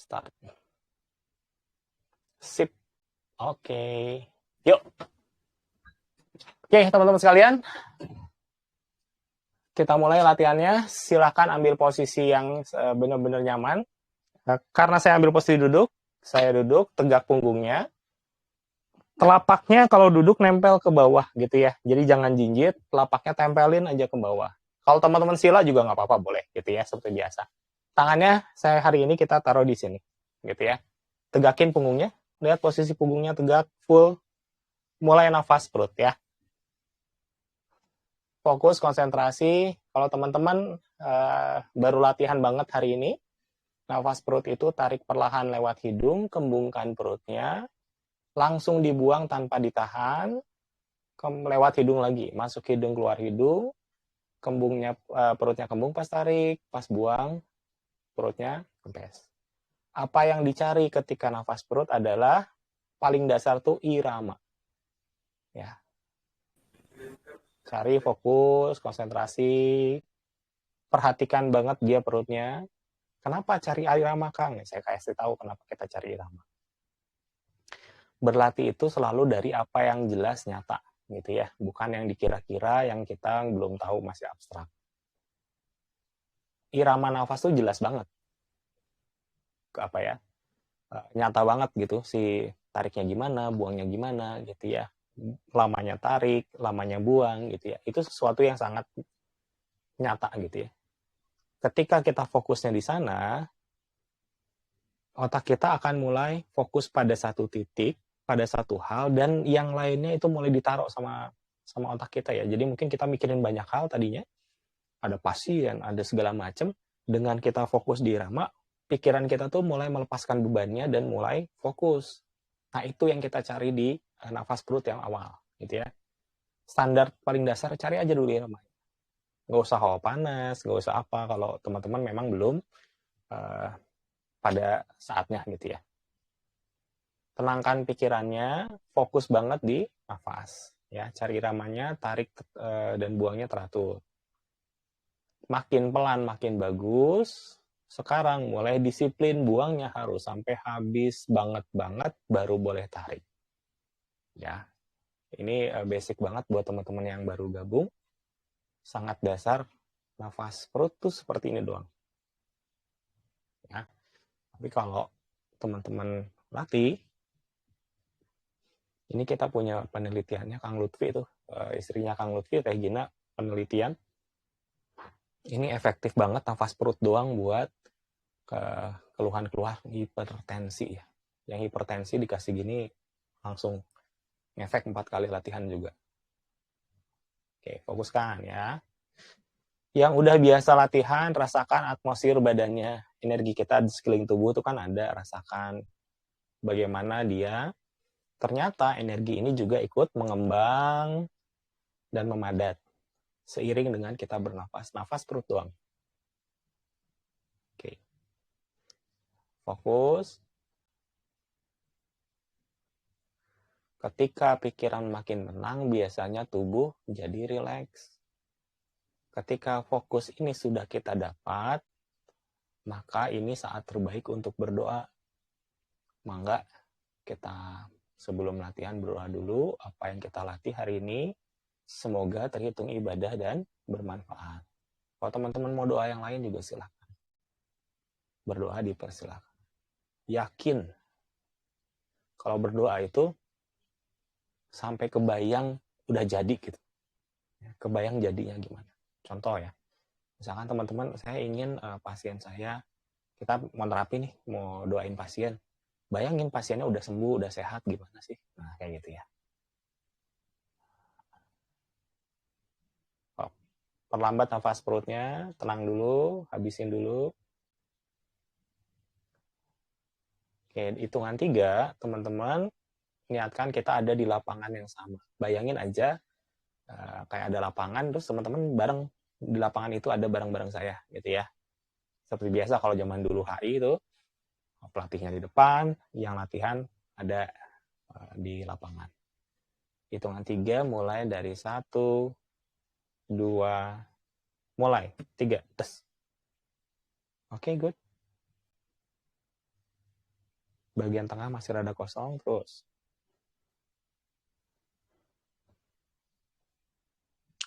Start. Sip. Oke. Yuk. Oke, teman-teman sekalian. Kita mulai latihannya. Silahkan ambil posisi yang benar-benar nyaman. Karena saya ambil posisi duduk, saya duduk, tegak punggungnya. Telapaknya kalau duduk nempel ke bawah gitu ya. Jadi jangan jinjit, telapaknya tempelin aja ke bawah. Kalau teman-teman sila juga nggak apa-apa, boleh gitu ya, seperti biasa. Tangannya saya hari ini kita taruh di sini, gitu ya. Tegakin punggungnya, lihat posisi punggungnya tegak, full. Mulai nafas perut ya. Fokus, konsentrasi. Kalau teman-teman baru latihan banget hari ini, nafas perut itu tarik perlahan lewat hidung, kembungkan perutnya, langsung dibuang tanpa ditahan, lewat hidung lagi, masuk hidung, keluar hidung, kembungnya perutnya kembung pas tarik, pas buang, perutnya kempes. Apa yang dicari ketika nafas perut adalah paling dasar tuh irama. Ya. Cari fokus, konsentrasi, perhatikan banget dia perutnya. Kenapa cari irama, Kang? Saya kasih tahu kenapa kita cari irama. Berlatih itu selalu dari apa yang jelas nyata, gitu ya, bukan yang dikira-kira, yang kita belum tahu, masih abstrak. Irama nafas tuh jelas banget, apa ya, nyata banget gitu, si tariknya gimana, buangnya gimana, gitu ya, lamanya tarik, lamanya buang, gitu ya, itu sesuatu yang sangat nyata gitu ya. Ketika kita fokusnya di sana, otak kita akan mulai fokus pada satu titik, pada satu hal, dan yang lainnya itu mulai ditaruh sama otak kita ya. Jadi mungkin kita mikirin banyak hal tadinya, ada pasien, ada segala macam. Dengan kita fokus di irama, pikiran kita tuh mulai melepaskan bebannya dan mulai fokus. Nah, itu yang kita cari di nafas perut yang awal, gitu ya. Standar paling dasar, cari aja dulu irama. Nggak usah hawa panas, nggak usah apa, kalau teman-teman memang belum pada saatnya gitu ya. Tenangkan pikirannya, fokus banget di nafas. Ya, cari iramanya, tarik dan buangnya teratur. Makin pelan, makin bagus. Sekarang mulai disiplin, buangnya harus sampai habis banget-banget, baru boleh tarik. Ya, ini basic banget buat teman-teman yang baru gabung. Sangat dasar, nafas perut tuh seperti ini doang. Ya, tapi kalau teman-teman latih, ini kita punya penelitiannya, Kang Lutfi tuh, istrinya Kang Lutfi, Teh Gina, penelitian. Ini efektif banget nafas perut doang buat keluhan-keluhan hipertensi ya. Yang hipertensi dikasih gini langsung ngefek 4 kali latihan juga. Oke, fokuskan ya. Yang udah biasa latihan, rasakan atmosfer badannya. Energi kita di sekeliling tubuh tuh kan ada, rasakan bagaimana dia. Ternyata energi ini juga ikut mengembang dan memadat seiring dengan kita bernafas. Nafas perut doang. Oke. Fokus. Ketika pikiran makin tenang, biasanya tubuh jadi rileks. Ketika fokus ini sudah kita dapat, maka ini saat terbaik untuk berdoa. Mangga kita sebelum latihan berdoa dulu, apa yang kita latih hari ini, semoga terhitung ibadah dan bermanfaat. Kalau teman-teman mau doa yang lain juga silakan. Berdoa dipersilakan. Yakin kalau berdoa itu sampai kebayang udah jadi gitu. Kebayang jadinya gimana. Contoh ya, misalkan teman-teman, saya ingin pasien saya, kita mau terapi nih, mau doain pasien. Bayangin pasiennya udah sembuh, udah sehat, gimana sih? Nah, kayak gitu ya. Perlambat nafas perutnya, tenang dulu, habisin dulu. Oke, hitungan 3, teman-teman, niatkan kita ada di lapangan yang sama. Bayangin aja, kayak ada lapangan, terus teman-teman bareng, di lapangan itu ada bareng-bareng saya, gitu ya. Seperti biasa kalau zaman dulu HI itu, pelatihnya di depan, yang latihan ada di lapangan. Hitungan 3, mulai dari 1, 2, mulai. 3, tes. Oke, good. bagian tengah masih rada kosong, terus.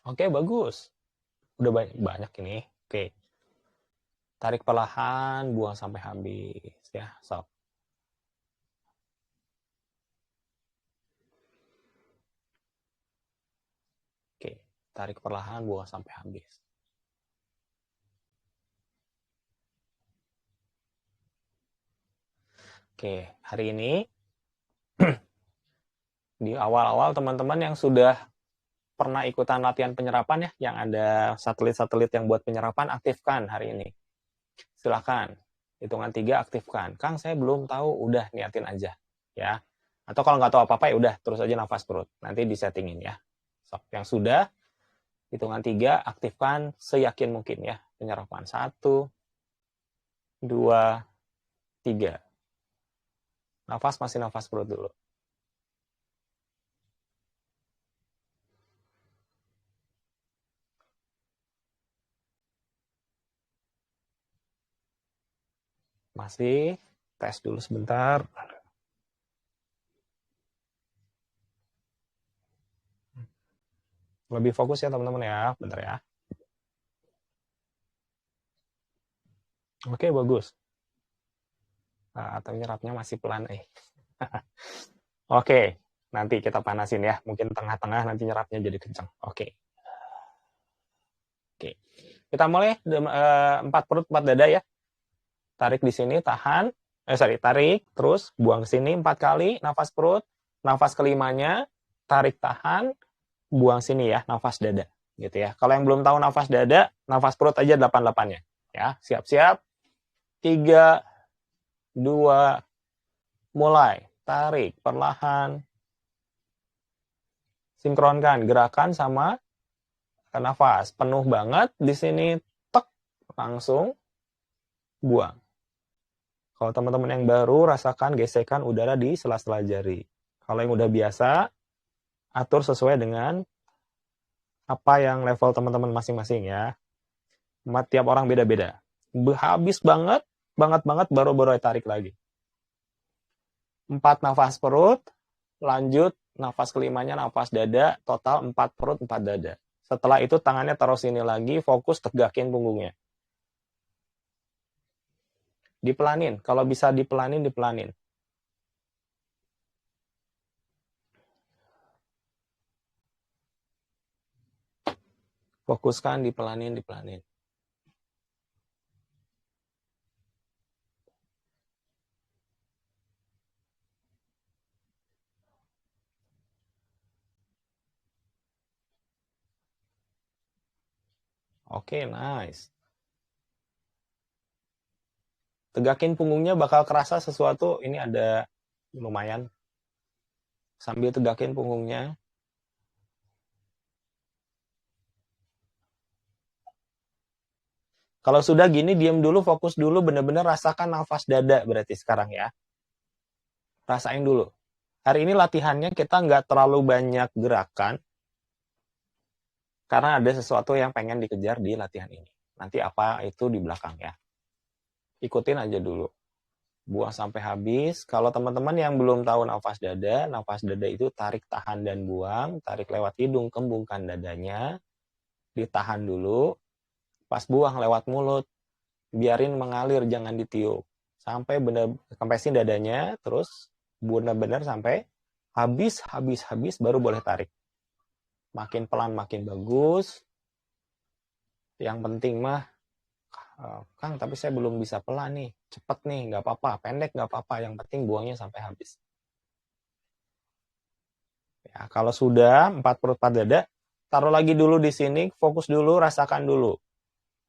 Oke, bagus. Udah banyak ini. Oke. Tarik perlahan, buang sampai habis ya, sob. Oke, tarik perlahan, buang sampai habis. Oke, hari ini di awal-awal teman-teman yang sudah pernah ikutan latihan penyerapan ya, yang ada satelit-satelit yang buat penyerapan, aktifkan hari ini. Silakan. Hitungan 3 aktifkan. Kang, saya belum tahu, udah niatin aja ya. Atau kalau nggak tahu apa-apa ya udah terus aja nafas perut. Nanti disettingin ya. So, yang sudah hitungan 3 aktifkan seyakin mungkin ya penyerapan. 1 2 3. Nafas masih nafas perut dulu. Masih tes dulu sebentar. Lebih fokus ya teman-teman ya, bentar ya. Oke, bagus. Atau nyerapnya masih pelan Oke, nanti kita panasin ya. Mungkin tengah-tengah nanti nyerapnya jadi kencang. Oke. Oke. Kita mulai 4 perut 4 dada ya. Tarik di sini, tahan. Tarik, terus buang ke sini 4 kali, nafas perut. Nafas kelimanya, tarik tahan, buang sini ya, nafas dada. Gitu ya. Kalau yang belum tahu nafas dada, nafas perut aja 8-8-nya. Ya, siap-siap. 3, 2, mulai. Tarik perlahan. Sinkronkan gerakan sama nafas. Penuh banget di sini, tek, langsung buang. Kalau teman-teman yang baru, rasakan gesekan udara di sela-sela jari. Kalau yang udah biasa, atur sesuai dengan apa yang level teman-teman masing-masing ya. Tiap orang beda-beda. Habis banget, banget baru tarik lagi. 4 nafas perut, lanjut nafas kelimanya nafas dada, total 4 perut, 4 dada. Setelah itu tangannya taruh sini lagi, fokus tegakin punggungnya. Dipelanin, kalau bisa dipelanin. Fokuskan, dipelanin. Oke, nice. Tegakin punggungnya bakal kerasa sesuatu, ini ada lumayan. Sambil tegakin punggungnya. Kalau sudah gini, diam dulu, fokus dulu, benar-benar rasakan nafas dada berarti sekarang ya. Rasain dulu. Hari ini latihannya kita nggak terlalu banyak gerakan, karena ada sesuatu yang pengen dikejar di latihan ini. Nanti apa itu di belakang ya. Ikutin aja dulu. Buang sampai habis. Kalau teman-teman yang belum tahu nafas dada itu tarik, tahan, dan buang. Tarik lewat hidung, kembungkan dadanya. Ditahan dulu. Pas buang lewat mulut. Biarin mengalir, jangan ditiup. Sampai benar kempesin dadanya, terus benar-benar sampai habis baru boleh tarik. Makin pelan makin bagus. Yang penting mah, Kang, tapi saya belum bisa pelan nih. Cepet nih, nggak apa-apa. Pendek nggak apa-apa. Yang penting buangnya sampai habis. Ya, kalau sudah 4 perut 4 dada, taruh lagi dulu di sini, fokus dulu, rasakan dulu.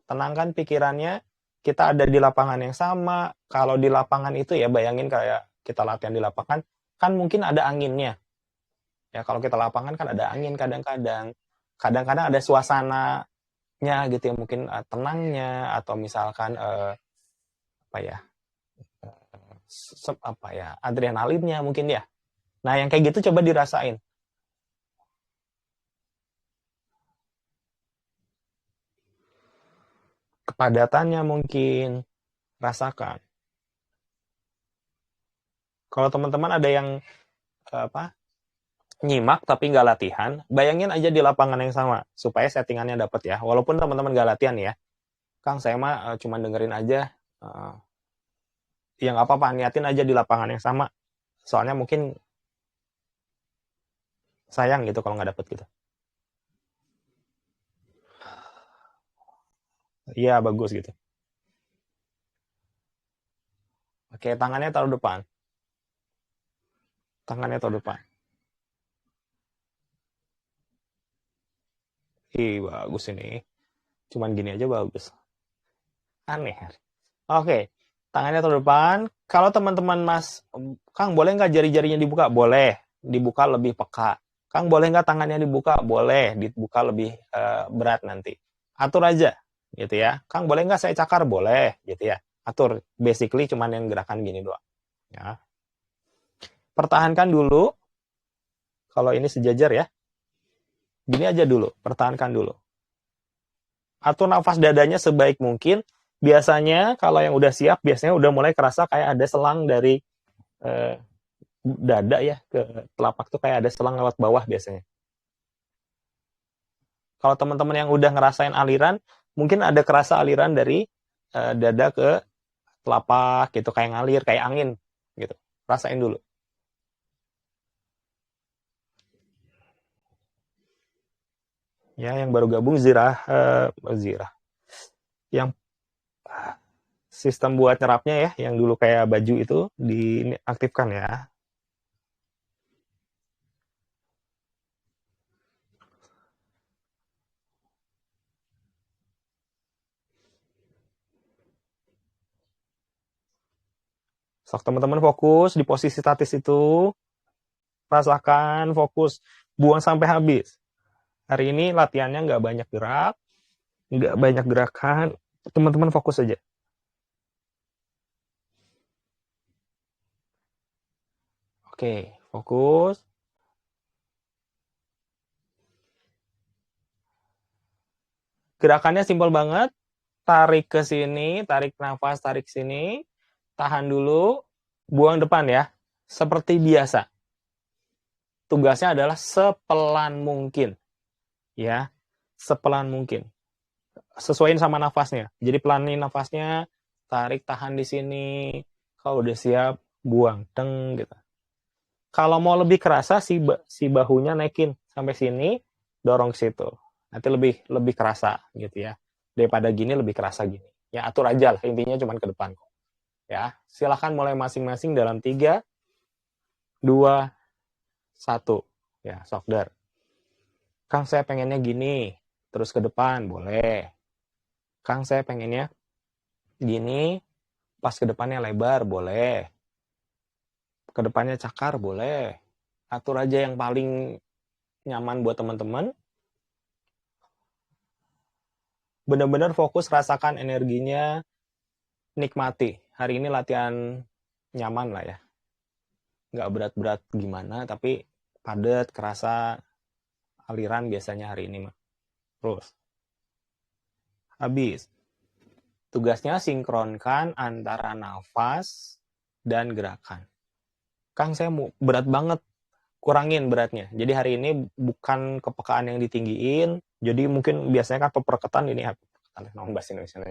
Tenangkan pikirannya, kita ada di lapangan yang sama. Kalau di lapangan itu ya bayangin kayak kita latihan di lapangan, kan mungkin ada anginnya. Ya, kalau kita lapangan kan ada angin kadang-kadang. Kadang-kadang ada suasananya gitu ya, mungkin tenangnya atau misalkan adrenalinnya mungkin ya. Nah, yang kayak gitu coba dirasain. Kepadatannya mungkin rasakan. Kalau teman-teman ada yang nyimak tapi nggak latihan, bayangin aja di lapangan yang sama supaya settingannya dapat ya. Walaupun teman-teman nggak latihan ya, Kang saya mah cuma dengerin aja. Yang apa-apa niatin aja di lapangan yang sama. Soalnya mungkin sayang gitu kalau nggak dapet gitu. Iya bagus gitu. Oke, tangannya taruh depan. Tangannya taruh depan. Ih, bagus ini. Cuman gini aja bagus. Aneh. Oke, tangannya taruh depan. Kalau teman-teman Mas, Kang boleh nggak jari-jarinya dibuka? Boleh. Dibuka lebih peka. Kang boleh nggak tangannya dibuka? Boleh. Dibuka lebih berat nanti. Atur aja, gitu ya. Kang boleh nggak saya cakar? Boleh, gitu ya. Atur. Basically cuman yang gerakan gini doang. Ya. Pertahankan dulu. Kalau ini sejajar ya. Gini aja dulu. Pertahankan dulu. Atur nafas dadanya sebaik mungkin. Biasanya kalau yang udah siap, biasanya udah mulai kerasa kayak ada selang dari dada ya ke telapak tuh kayak ada selang lewat bawah biasanya. Kalau teman-teman yang udah ngerasain aliran, mungkin ada kerasa aliran dari dada ke telapak gitu, kayak ngalir, kayak angin gitu. Rasain dulu. Ya, yang baru gabung zirah, yang sistem buat nyerapnya ya, yang dulu kayak baju itu diaktifkan ya. Sok teman-teman fokus di posisi statis itu, rasakan fokus, buang sampai habis. Hari ini latihannya nggak banyak gerak, nggak banyak gerakan, teman-teman fokus aja. Oke, fokus. Gerakannya simpel banget. Tarik ke sini, tarik nafas, tarik sini. Tahan dulu, buang depan ya. Seperti biasa. Tugasnya adalah sepelan mungkin. Ya, sepelan mungkin. Sesuaiin sama nafasnya. Jadi pelanin nafasnya, tarik tahan di sini. Kalau udah siap, buang. Teng gitu. Kalau mau lebih kerasa si bahunya naikin sampai sini, dorong ke situ. Nanti lebih kerasa gitu ya. Daripada gini lebih kerasa gini. Ya atur aja lah, intinya cuma ke depan kok. Ya, silakan mulai masing-masing dalam 3 2 1. Ya, sokder. Kang saya pengennya gini, terus ke depan boleh. Kang saya pengennya gini, pas ke depannya lebar boleh. Ke depannya cakar boleh. Atur aja yang paling nyaman buat teman-teman. Benar-benar fokus rasakan energinya, nikmati. Hari ini latihan nyaman lah ya. Nggak berat-berat gimana, tapi padat, kerasa aliran biasanya hari ini mah. Terus. Habis. Tugasnya sinkronkan antara nafas dan gerakan. Kang, saya mau berat banget. Kurangin beratnya. Jadi hari ini bukan kepekaan yang ditinggiin. Jadi mungkin biasanya kan peperketan ini naon bahasa Indonesia.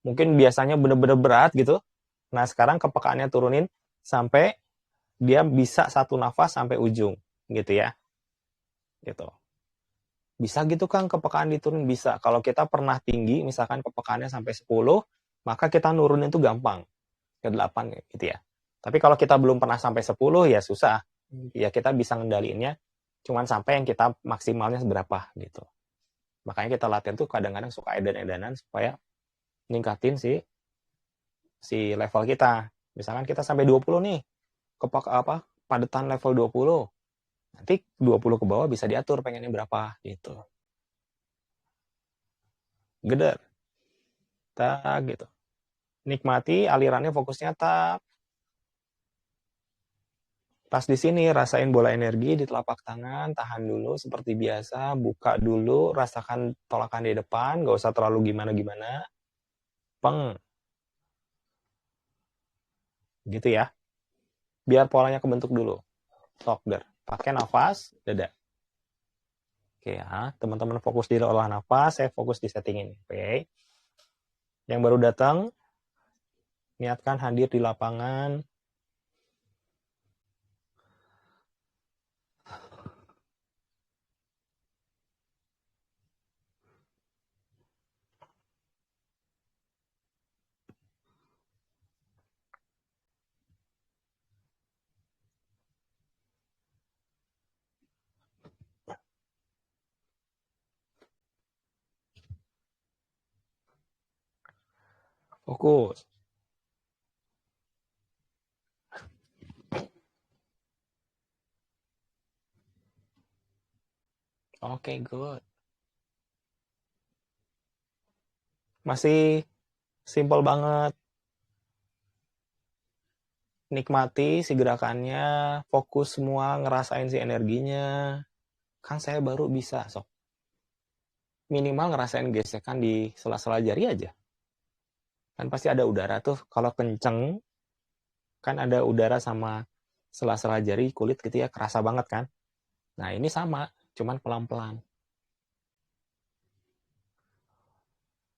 Mungkin biasanya bener-bener berat gitu. Nah sekarang kepekaannya turunin sampai dia bisa satu nafas sampai ujung gitu ya. Gitu. Bisa gitu Kang kepekaan diturunin? Bisa. Kalau kita pernah tinggi misalkan kepekaannya sampai 10, maka kita nurunin itu gampang. Ke 8 gitu ya. Tapi kalau kita belum pernah sampai 10 ya susah. Ya kita bisa ngendaliinnya cuman sampai yang kita maksimalnya seberapa gitu. Makanya kita latihan tuh kadang-kadang suka edan-edanan supaya ningkatin si level kita. Misalkan kita sampai 20 nih, padatan level 20. Nanti 20 ke bawah bisa diatur pengennya berapa gitu. Geder. Tak gitu. Nikmati alirannya fokusnya tak. Pas di sini rasain bola energi di telapak tangan, tahan dulu seperti biasa, buka dulu, rasakan tolakan di depan, gak usah terlalu gimana-gimana. Peng. gitu ya. Biar polanya kebentuk dulu. Sok, der. Pakai nafas, dada. Oke ya, teman-teman fokus di olah nafas, saya fokus di setting ini. Oke. Yang baru datang, niatkan hadir di lapangan. Fokus. Oke, good. Masih simple banget. Nikmati si gerakannya, fokus semua, ngerasain si energinya. Kan saya baru bisa, sok. Minimal ngerasain gesekan di sela-sela jari aja. Kan pasti ada udara tuh, kalau kenceng, kan ada udara sama sela-sela jari kulit gitu ya, kerasa banget kan. Nah ini sama, cuman pelan-pelan.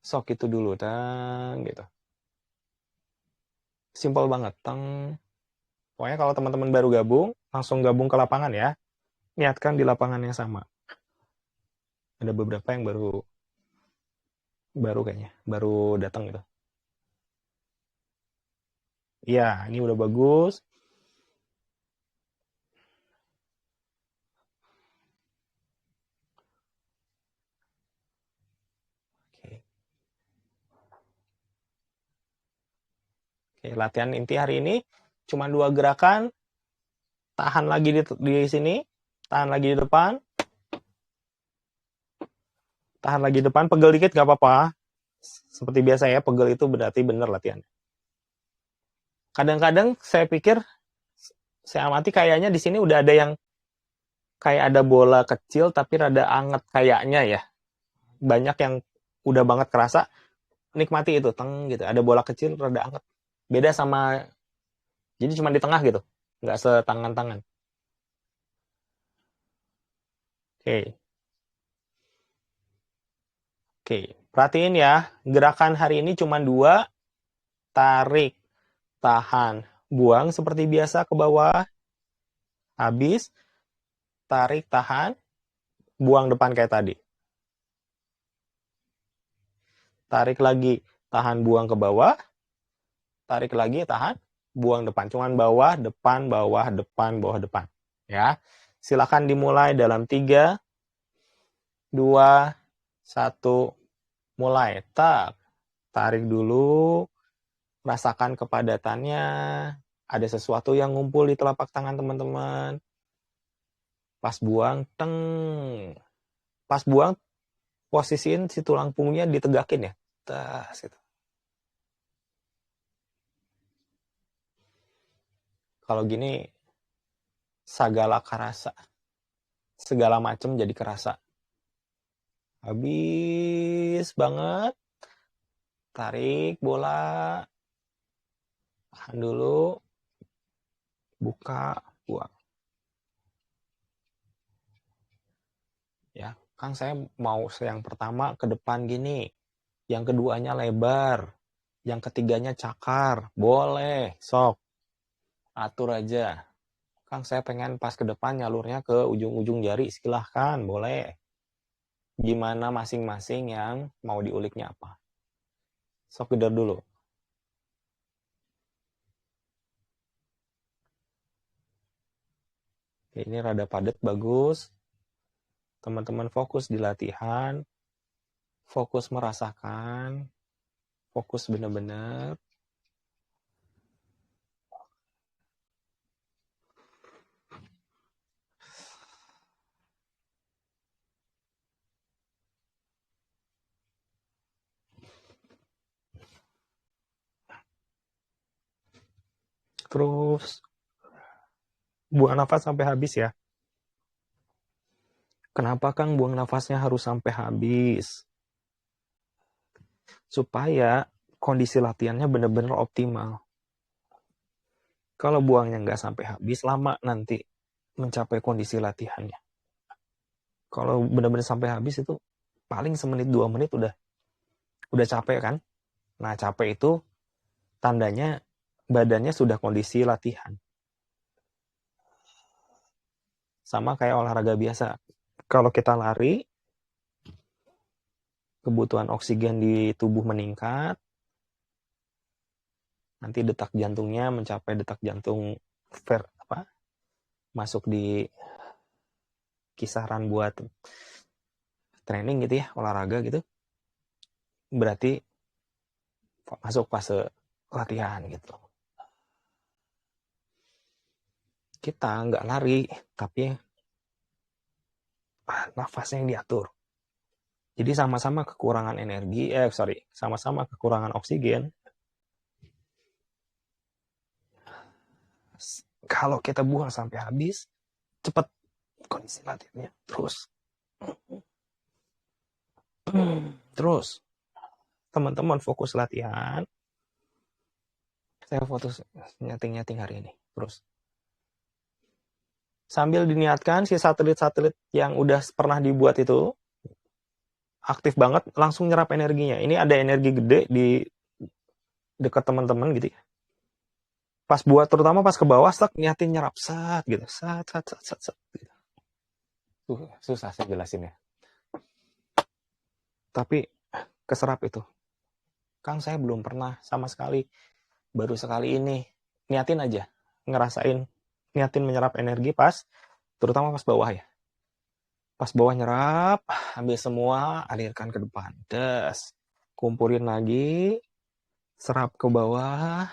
Sok itu dulu, tang, gitu. Simple banget, tang. Pokoknya kalau teman-teman baru gabung, langsung gabung ke lapangan ya. Niatkan di lapangan yang sama. Ada beberapa yang baru kayaknya, baru datang gitu. Iya, ini udah bagus. Oke. Oke, latihan inti hari ini cuma 2 gerakan. Tahan lagi di sini, tahan lagi di depan. Tahan lagi di depan, pegel dikit gak apa-apa. Seperti biasa ya, pegel itu berarti bener latihan. Kadang-kadang saya pikir, saya amati kayaknya di sini udah ada yang kayak ada bola kecil tapi rada anget kayaknya ya. Banyak yang udah banget kerasa, nikmati itu, teng gitu. Ada bola kecil rada anget. Beda sama, jadi cuma di tengah gitu, nggak setangan-tangan. Oke. Oke, perhatiin ya, gerakan hari ini cuma 2, tarik, tahan, buang seperti biasa ke bawah, habis, tarik, tahan, buang depan kayak tadi. Tarik lagi, tahan, buang ke bawah, tarik lagi, tahan, buang depan. Cuman bawah, depan, bawah, depan, bawah, depan. Ya, silakan dimulai dalam 3, 2, 1, mulai. Tarik dulu, rasakan kepadatannya. Ada sesuatu yang ngumpul di telapak tangan teman-teman. Pas buang, teng. Pas buang, posisiin si tulang punggungnya ditegakin ya. Tas, gitu. Kalau gini, segala kerasa. Segala macam jadi kerasa. Habis banget. Tarik bola. Tahan dulu. Buka, buang. Ya, kan saya mau yang pertama ke depan gini. Yang keduanya lebar. Yang ketiganya cakar. Boleh, sok. Atur aja. Kang, saya pengen pas ke depan nyalurnya ke ujung-ujung jari. Silahkan, boleh. Gimana masing-masing yang mau diuliknya apa. Sok geder dulu. Ini rada padat, bagus. Teman-teman fokus di latihan. Fokus merasakan. Fokus benar-benar. Terus buang nafas sampai habis ya. Kenapa Kang buang nafasnya harus sampai habis? Supaya kondisi latihannya benar-benar optimal. Kalau buangnya nggak sampai habis, lama nanti mencapai kondisi latihannya. Kalau benar-benar sampai habis itu paling semenit 2 menit udah capek kan. Nah, capek itu tandanya badannya sudah kondisi latihan. Sama kayak olahraga biasa. Kalau kita lari, kebutuhan oksigen di tubuh meningkat, nanti detak jantungnya mencapai detak jantung masuk di kisaran buat training gitu ya, olahraga gitu. Berarti masuk fase latihan gitu. Kita nggak lari, tapi nafasnya yang diatur. Jadi sama-sama kekurangan energi, sama-sama kekurangan oksigen. Kalau kita buang sampai habis, cepat kondisi latihannya. Terus, teman-teman fokus latihan. Saya fokus nyeting hari ini. Terus, sambil diniatkan si satelit-satelit yang udah pernah dibuat itu, aktif banget, langsung nyerap energinya. Ini ada energi gede di dekat teman-teman gitu ya. Pas buat, terutama pas ke bawah, niatin nyerap, gitu. Gitu. Susah saya jelasin ya. Tapi keserap itu. Kang, saya belum pernah sama sekali. Baru sekali ini. Niatin aja. Ngerasain. Niatin menyerap energi terutama pas bawah ya. Pas bawah nyerap, ambil semua, alirkan ke depan. Kumpulin lagi, serap ke bawah,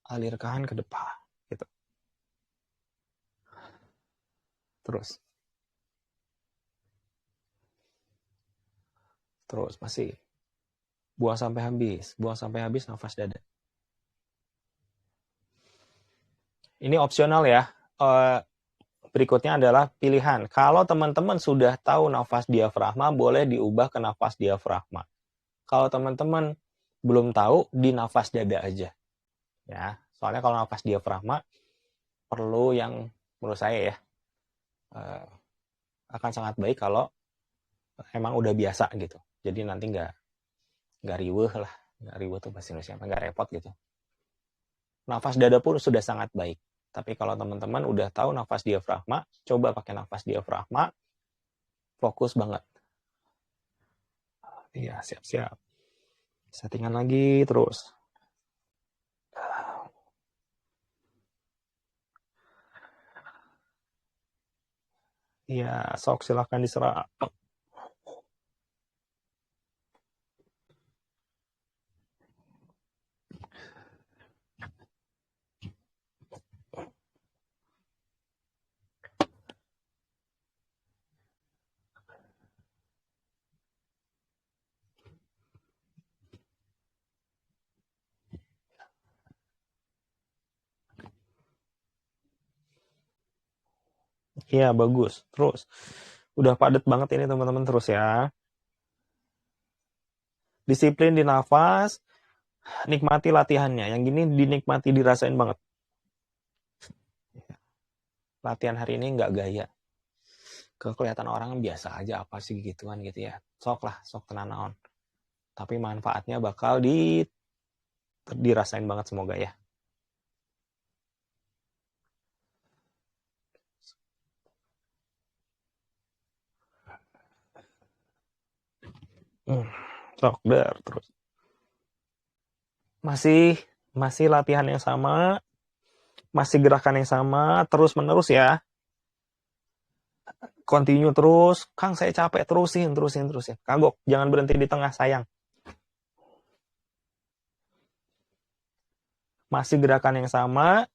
alirkan ke depan. Gitu. Terus masih. Buang sampai habis nafas dada. Ini opsional ya. Berikutnya adalah pilihan. Kalau teman-teman sudah tahu nafas diafragma, boleh diubah ke nafas diafragma. Kalau teman-teman belum tahu, di nafas dada aja. Ya, soalnya kalau nafas diafragma perlu yang menurut saya ya akan sangat baik kalau emang udah biasa gitu. Jadi nanti nggak riweuh lah. Nggak riweuh tuh bahasa Indonesia, nggak repot gitu. Nafas dada pun sudah sangat baik. Tapi kalau teman-teman udah tahu nafas diafragma, coba pakai nafas diafragma, fokus banget. Iya, siap-siap. Settingan lagi terus. Iya, sok silahkan diserap. Iya, bagus. Terus. Udah padat banget ini teman-teman, terus ya. Disiplin di nafas, nikmati latihannya. Yang gini dinikmati, dirasain banget. Latihan hari ini nggak gaya. Kelihatan orang biasa aja, apa sih gituan gitu ya. Sok tenan-naon. Tapi manfaatnya bakal dirasain banget, semoga ya. Sok terus. Masih latihan yang sama, masih gerakan yang sama, terus-menerus ya. Continue terus. Kang, saya capek, terusin. Kagok, jangan berhenti di tengah, sayang. Masih gerakan yang sama,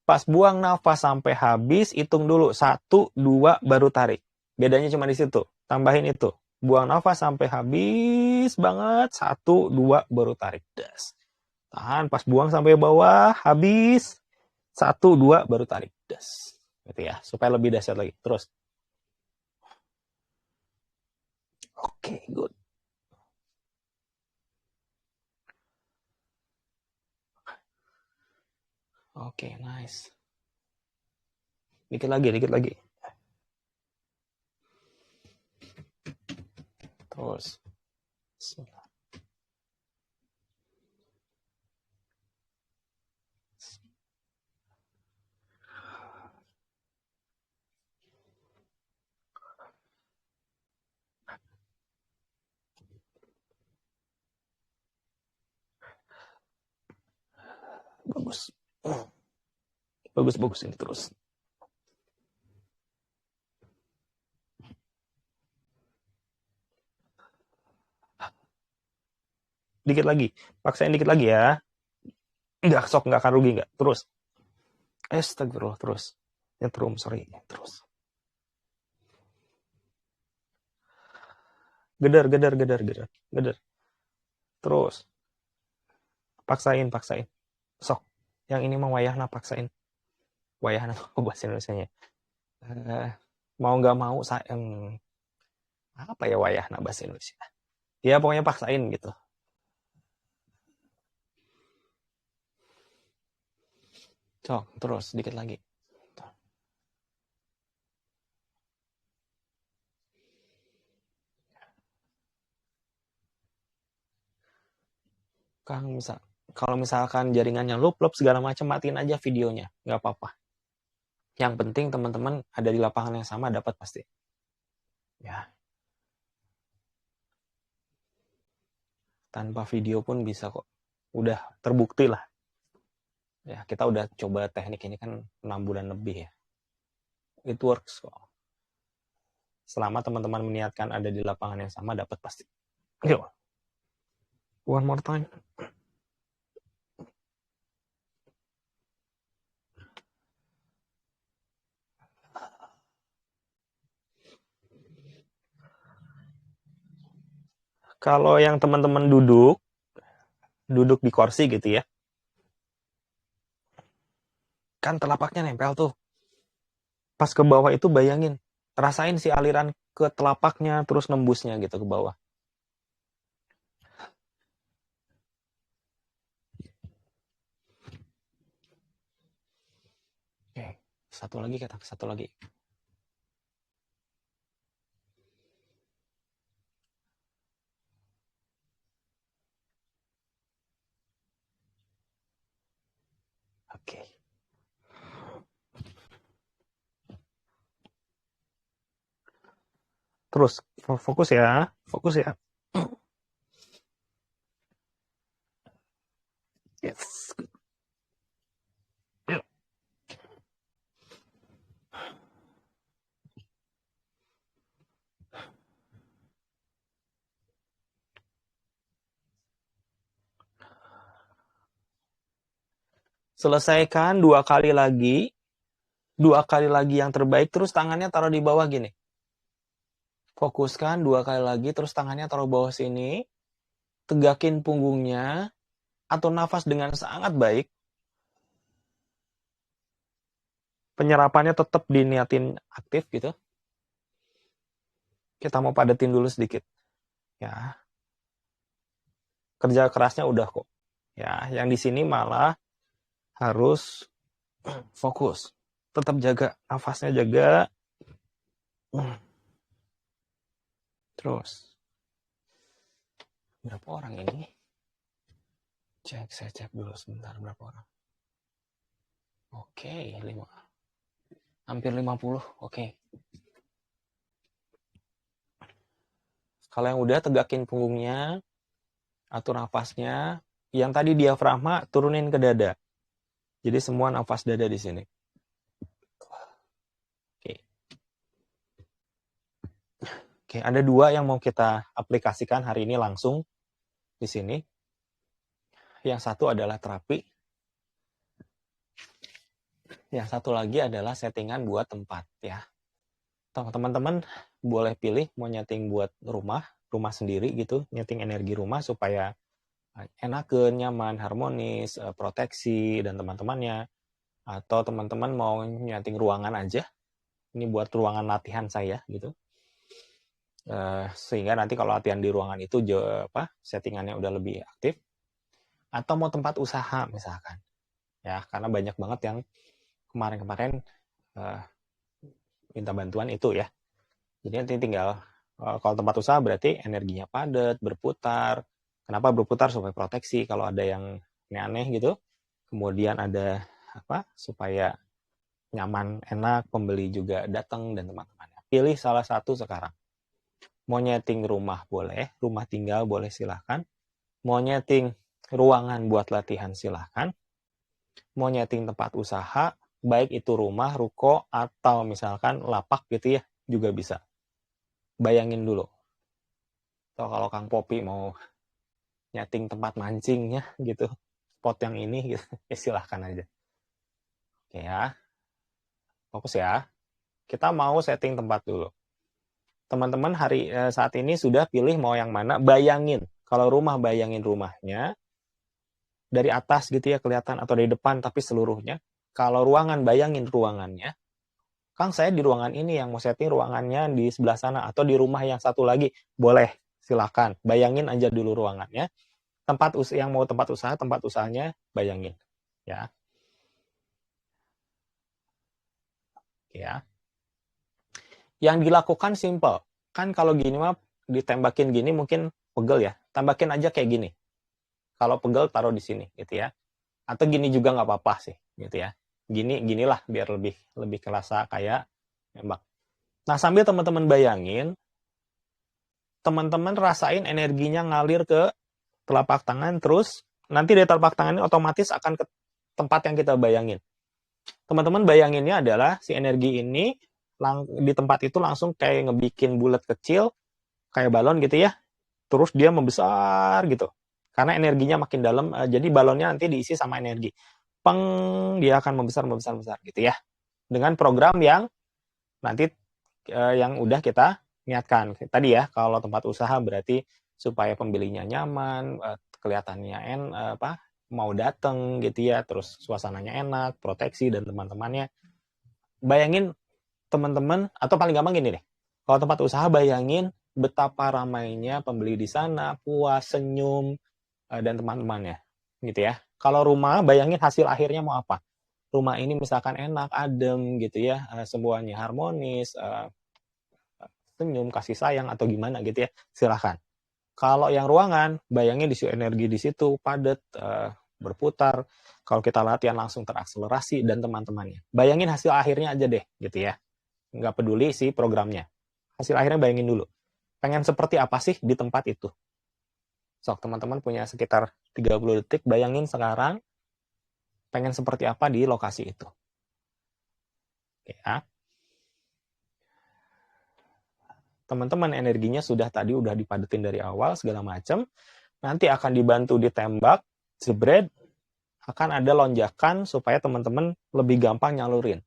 pas buang nafas sampai habis, hitung dulu. 1, 2, baru tarik. Bedanya cuma di situ. Tambahin itu. Buang nafas sampai habis banget. 1, 2, baru tarik. Tahan, pas buang sampai bawah, habis. 1, 2, baru tarik. Gitu ya, supaya lebih dahsyat lagi. Terus. Oke, good. Oke, nice. Dikit lagi, dikit lagi. Terus. Bismillah. Bagus. Bagus ini terus. Dikit lagi. Paksain dikit lagi ya. Enggak, sok, enggak akan rugi, enggak. Terus. Astagfirullah, terus. Nyetrum, sorry. Terus. Gedar. Terus. Paksain. Sok. Yang ini mah wayahna paksain. Wayahna bahasa Indonesianya. Mau nggak mau sayang. Apa ya wayahna bahasa Indonesia? Ya pokoknya paksain gitu. Sok, terus dikit lagi. Kang, kalau misalkan jaringannya loop segala macam, matiin aja videonya, nggak apa-apa. Yang penting teman-teman ada di lapangan yang sama dapat pasti. Ya. Tanpa video pun bisa kok. Udah terbukti lah. Ya, kita udah coba teknik ini kan 6 bulan lebih ya. It works kok. Selama teman-teman meniatkan ada di lapangan yang sama, dapat pasti. Yuk. One more time. Kalau yang teman-teman duduk di kursi gitu ya, kan telapaknya nempel tuh. Pas ke bawah itu bayangin, rasain si aliran ke telapaknya terus nembusnya gitu ke bawah. Oke, satu lagi. Oke. Terus fokus ya. Yes. Yuk. Selesaikan 2 kali lagi. 2 kali lagi yang terbaik, terus tangannya taruh di bawah gini. Fokuskan 2 kali lagi, terus tangannya taruh bawah sini. Tegakin punggungnya. Atur nafas dengan sangat baik. Penyerapannya tetap diniatin aktif gitu. Kita mau padetin dulu sedikit. Ya. Kerja kerasnya udah kok. Ya, yang di sini malah harus fokus. Tetap jaga nafasnya, jaga. Terus. Berapa orang ini? Saya cek dulu sebentar berapa orang. Oke, 5. Hampir 50. Oke. Kalau yang udah, tegakin punggungnya, atur nafasnya. Yang tadi diafragma turunin ke dada. Jadi semua nafas dada di sini. Oke, ada 2 yang mau kita aplikasikan hari ini langsung di sini. Yang satu adalah terapi. Yang satu lagi adalah settingan buat tempat ya. Teman-teman boleh pilih mau nyeting buat rumah sendiri gitu, nyeting energi rumah supaya enakeun, nyaman, harmonis, proteksi dan teman-temannya. Atau teman-teman mau nyeting ruangan aja. Ini buat ruangan latihan saya gitu. Sehingga nanti kalau latihan di ruangan itu settingannya udah lebih aktif. Atau mau tempat usaha misalkan. ya, karena banyak banget yang kemarin-kemarin minta bantuan itu ya. Jadi nanti tinggal kalau tempat usaha berarti energinya padat, berputar. Kenapa berputar? Supaya proteksi kalau ada yang aneh-aneh gitu. Kemudian ada supaya nyaman, enak, pembeli juga datang dan teman-temannya. Pilih salah satu sekarang. Mau nyeting rumah boleh, rumah tinggal boleh silahkan. Mau nyeting ruangan buat latihan silahkan. Mau nyeting tempat usaha, baik itu rumah, ruko, atau misalkan lapak gitu ya, juga bisa. Bayangin dulu. So, kalau Kang Popi mau nyeting tempat mancingnya gitu, spot yang ini gitu, ya silahkan aja. Oke ya, fokus ya. Kita mau setting tempat dulu. Teman-teman saat ini sudah pilih mau yang mana, bayangin. Kalau rumah, bayangin rumahnya. Dari atas gitu ya kelihatan atau dari depan tapi seluruhnya. Kalau ruangan, bayangin ruangannya. Kang, saya di ruangan ini yang mau setting ruangannya di sebelah sana atau di rumah yang satu lagi. Boleh, silakan. Bayangin aja dulu ruangannya. Yang mau tempat usahanya bayangin. Ya. Ya. Yang dilakukan simple. Kan kalau gini mah ditembakin gini mungkin pegel ya. Tembakin aja kayak gini. Kalau pegel taruh di sini gitu ya. Atau gini juga nggak apa-apa sih gitu ya. Ginilah biar lebih kerasa kayak nembak. Nah, sambil teman-teman bayangin, teman-teman rasain energinya ngalir ke telapak tangan, terus nanti dari telapak tangan ini otomatis akan ke tempat yang kita bayangin. Teman-teman bayanginnya adalah si energi ini di tempat itu langsung kayak ngebikin bulat kecil, kayak balon gitu ya, terus dia membesar gitu. Karena energinya makin dalam, jadi balonnya nanti diisi sama energi. Peng, dia akan membesar gitu ya. Dengan program yang nanti yang udah kita niatkan. Tadi ya, kalau tempat usaha berarti supaya pembelinya nyaman, kelihatannya mau datang gitu ya, terus suasananya enak, proteksi dan teman-temannya. Bayangin teman-teman, atau paling gampang gini deh. Kalau tempat usaha bayangin betapa ramainya pembeli di sana, puas, senyum, dan teman-temannya. Gitu ya. Kalau rumah, bayangin hasil akhirnya mau apa. Rumah ini misalkan enak, adem gitu ya, semuanya harmonis, senyum, kasih sayang atau gimana gitu ya, silahkan. Kalau yang ruangan, bayangin di energi di situ padat, berputar. Kalau kita latihan langsung terakselerasi dan teman-temannya. Bayangin hasil akhirnya aja deh, gitu ya. Nggak peduli sih programnya. Hasil akhirnya bayangin dulu. Pengen seperti apa sih di tempat itu? Sok, teman-teman punya sekitar 30 detik, bayangin sekarang pengen seperti apa di lokasi itu. Ya. Teman-teman energinya sudah dipadetin dari awal segala macam, nanti akan dibantu ditembak, jebret, akan ada lonjakan supaya teman-teman lebih gampang nyalurin.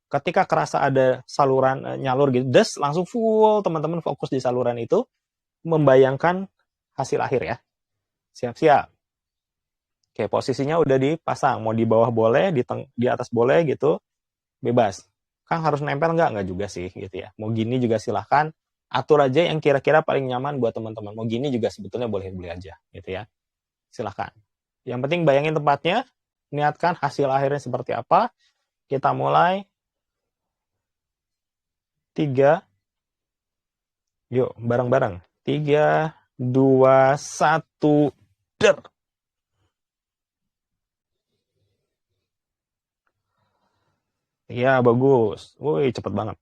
Ketika kerasa ada saluran nyalur gitu, langsung full teman-teman fokus di saluran itu, membayangkan hasil akhir ya. Siap-siap. Oke, posisinya udah dipasang, mau di bawah boleh, di atas boleh gitu, bebas. Kang harus nempel nggak? Nggak juga sih gitu ya. Mau gini juga silahkan, atur aja yang kira-kira paling nyaman buat teman-teman. Mau gini juga sebetulnya boleh beli aja gitu ya. Silahkan. Yang penting bayangin tempatnya, niatkan hasil akhirnya seperti apa. Kita mulai. 3, yuk bareng-bareng. 3, 2, 1, der. Iya, bagus. Woi, cepet banget.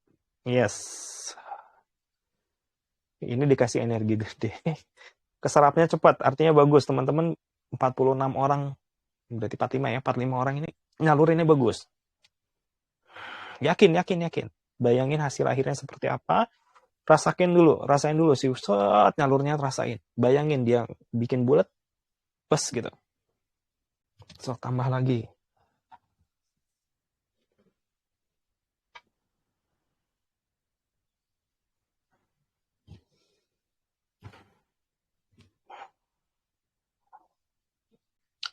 Yes. Ini dikasih energi gede. Keserapnya cepat, artinya bagus. Teman-teman 46 orang, berarti 45 ya, 45 orang ini nyalurinnya bagus. Yakin. Bayangin hasil akhirnya seperti apa. Rasain dulu sih, set nyalurnya rasain. Bayangin dia bikin bulat, pas gitu. So, tambah lagi.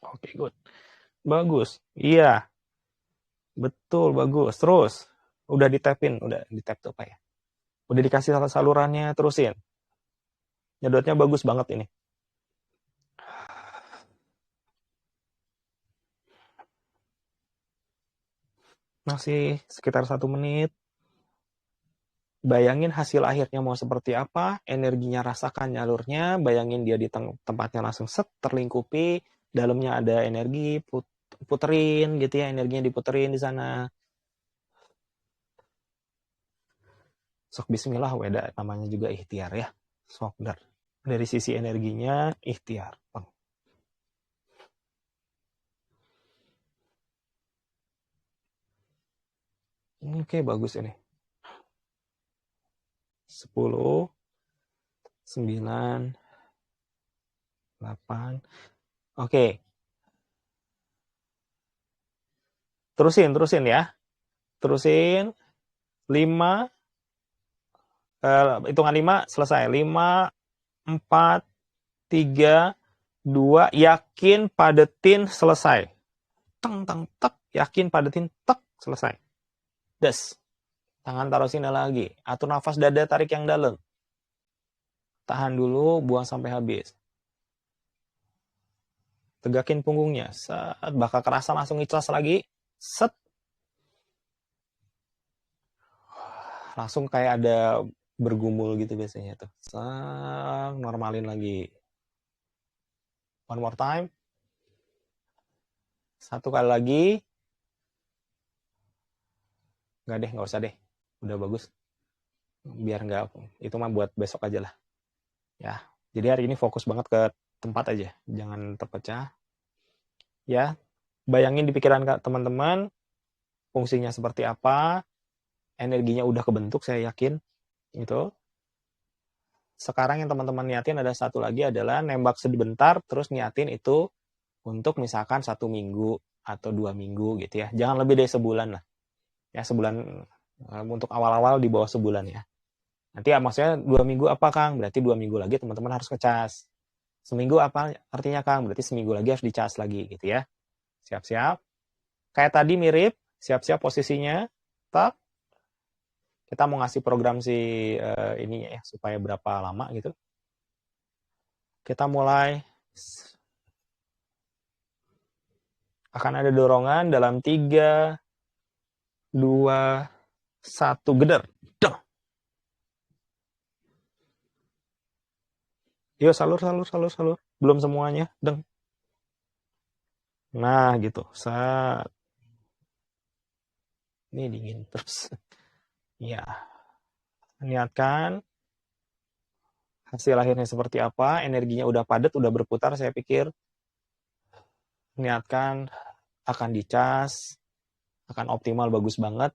Oke, good. Bagus. Iya. Betul, bagus. Terus. Udah ditapin, udah ditap tuh apa ya? Udah dikasih salurannya, terusin. Nyedotnya bagus banget ini. Masih sekitar 1 menit. Bayangin hasil akhirnya mau seperti apa, energinya rasakan nyalurnya, bayangin dia di tempatnya langsung set, terlingkupi, dalamnya ada energi, puterin gitu ya, energinya diputerin di sana. Sok bismillah weda, namanya juga ikhtiar ya. Sok dari sisi energinya ikhtiar. Oke, bagus ini. 10, 9, 8. Oke. Terusin ya. Terusin. 5, hitungan 5 selesai. 5, 4, 3, 2, yakin, padetin, selesai. Teng, teng, tek, yakin, padetin, tek, selesai. Des. Tangan taruh sini lagi. Atur nafas dada, tarik yang dalam. Tahan dulu, buang sampai habis. Tegakin punggungnya. Set, bakal kerasa langsung iclas lagi. Set. Langsung kayak ada bergumul gitu biasanya tuh. Set, normalin lagi. One more time. 1 kali lagi. Nggak usah deh. Udah bagus. Biar nggak, itu mah buat besok aja lah. Ya, jadi hari ini fokus banget ke tempat aja. Jangan terpecah. Ya, bayangin di pikiran teman-teman, fungsinya seperti apa, energinya udah kebentuk, saya yakin. Itu. Sekarang yang teman-teman niatin ada satu lagi adalah nembak sebentar, terus niatin itu untuk misalkan 1 minggu atau 2 minggu gitu ya. Jangan lebih dari sebulan lah. Ya, sebulan untuk awal-awal di bawah sebulan ya. Nanti ya, maksudnya 2 minggu apa Kang? Berarti 2 minggu lagi teman-teman harus ngecas. Seminggu apa artinya Kang? Berarti seminggu lagi harus dicas lagi gitu ya. Siap-siap. Kayak tadi mirip, siap-siap posisinya. Tak. Kita mau ngasih program si ininya ya, supaya berapa lama gitu. Kita mulai. Akan ada dorongan dalam 3, 2, 1, geder. Duh. Yuk salur. Belum semuanya. Deng. Nah gitu. Saat. Ini dingin terus. Ya. Niatkan. Hasil akhirnya seperti apa. Energinya udah padat, udah berputar saya pikir. Niatkan akan dicas. Akan optimal bagus banget.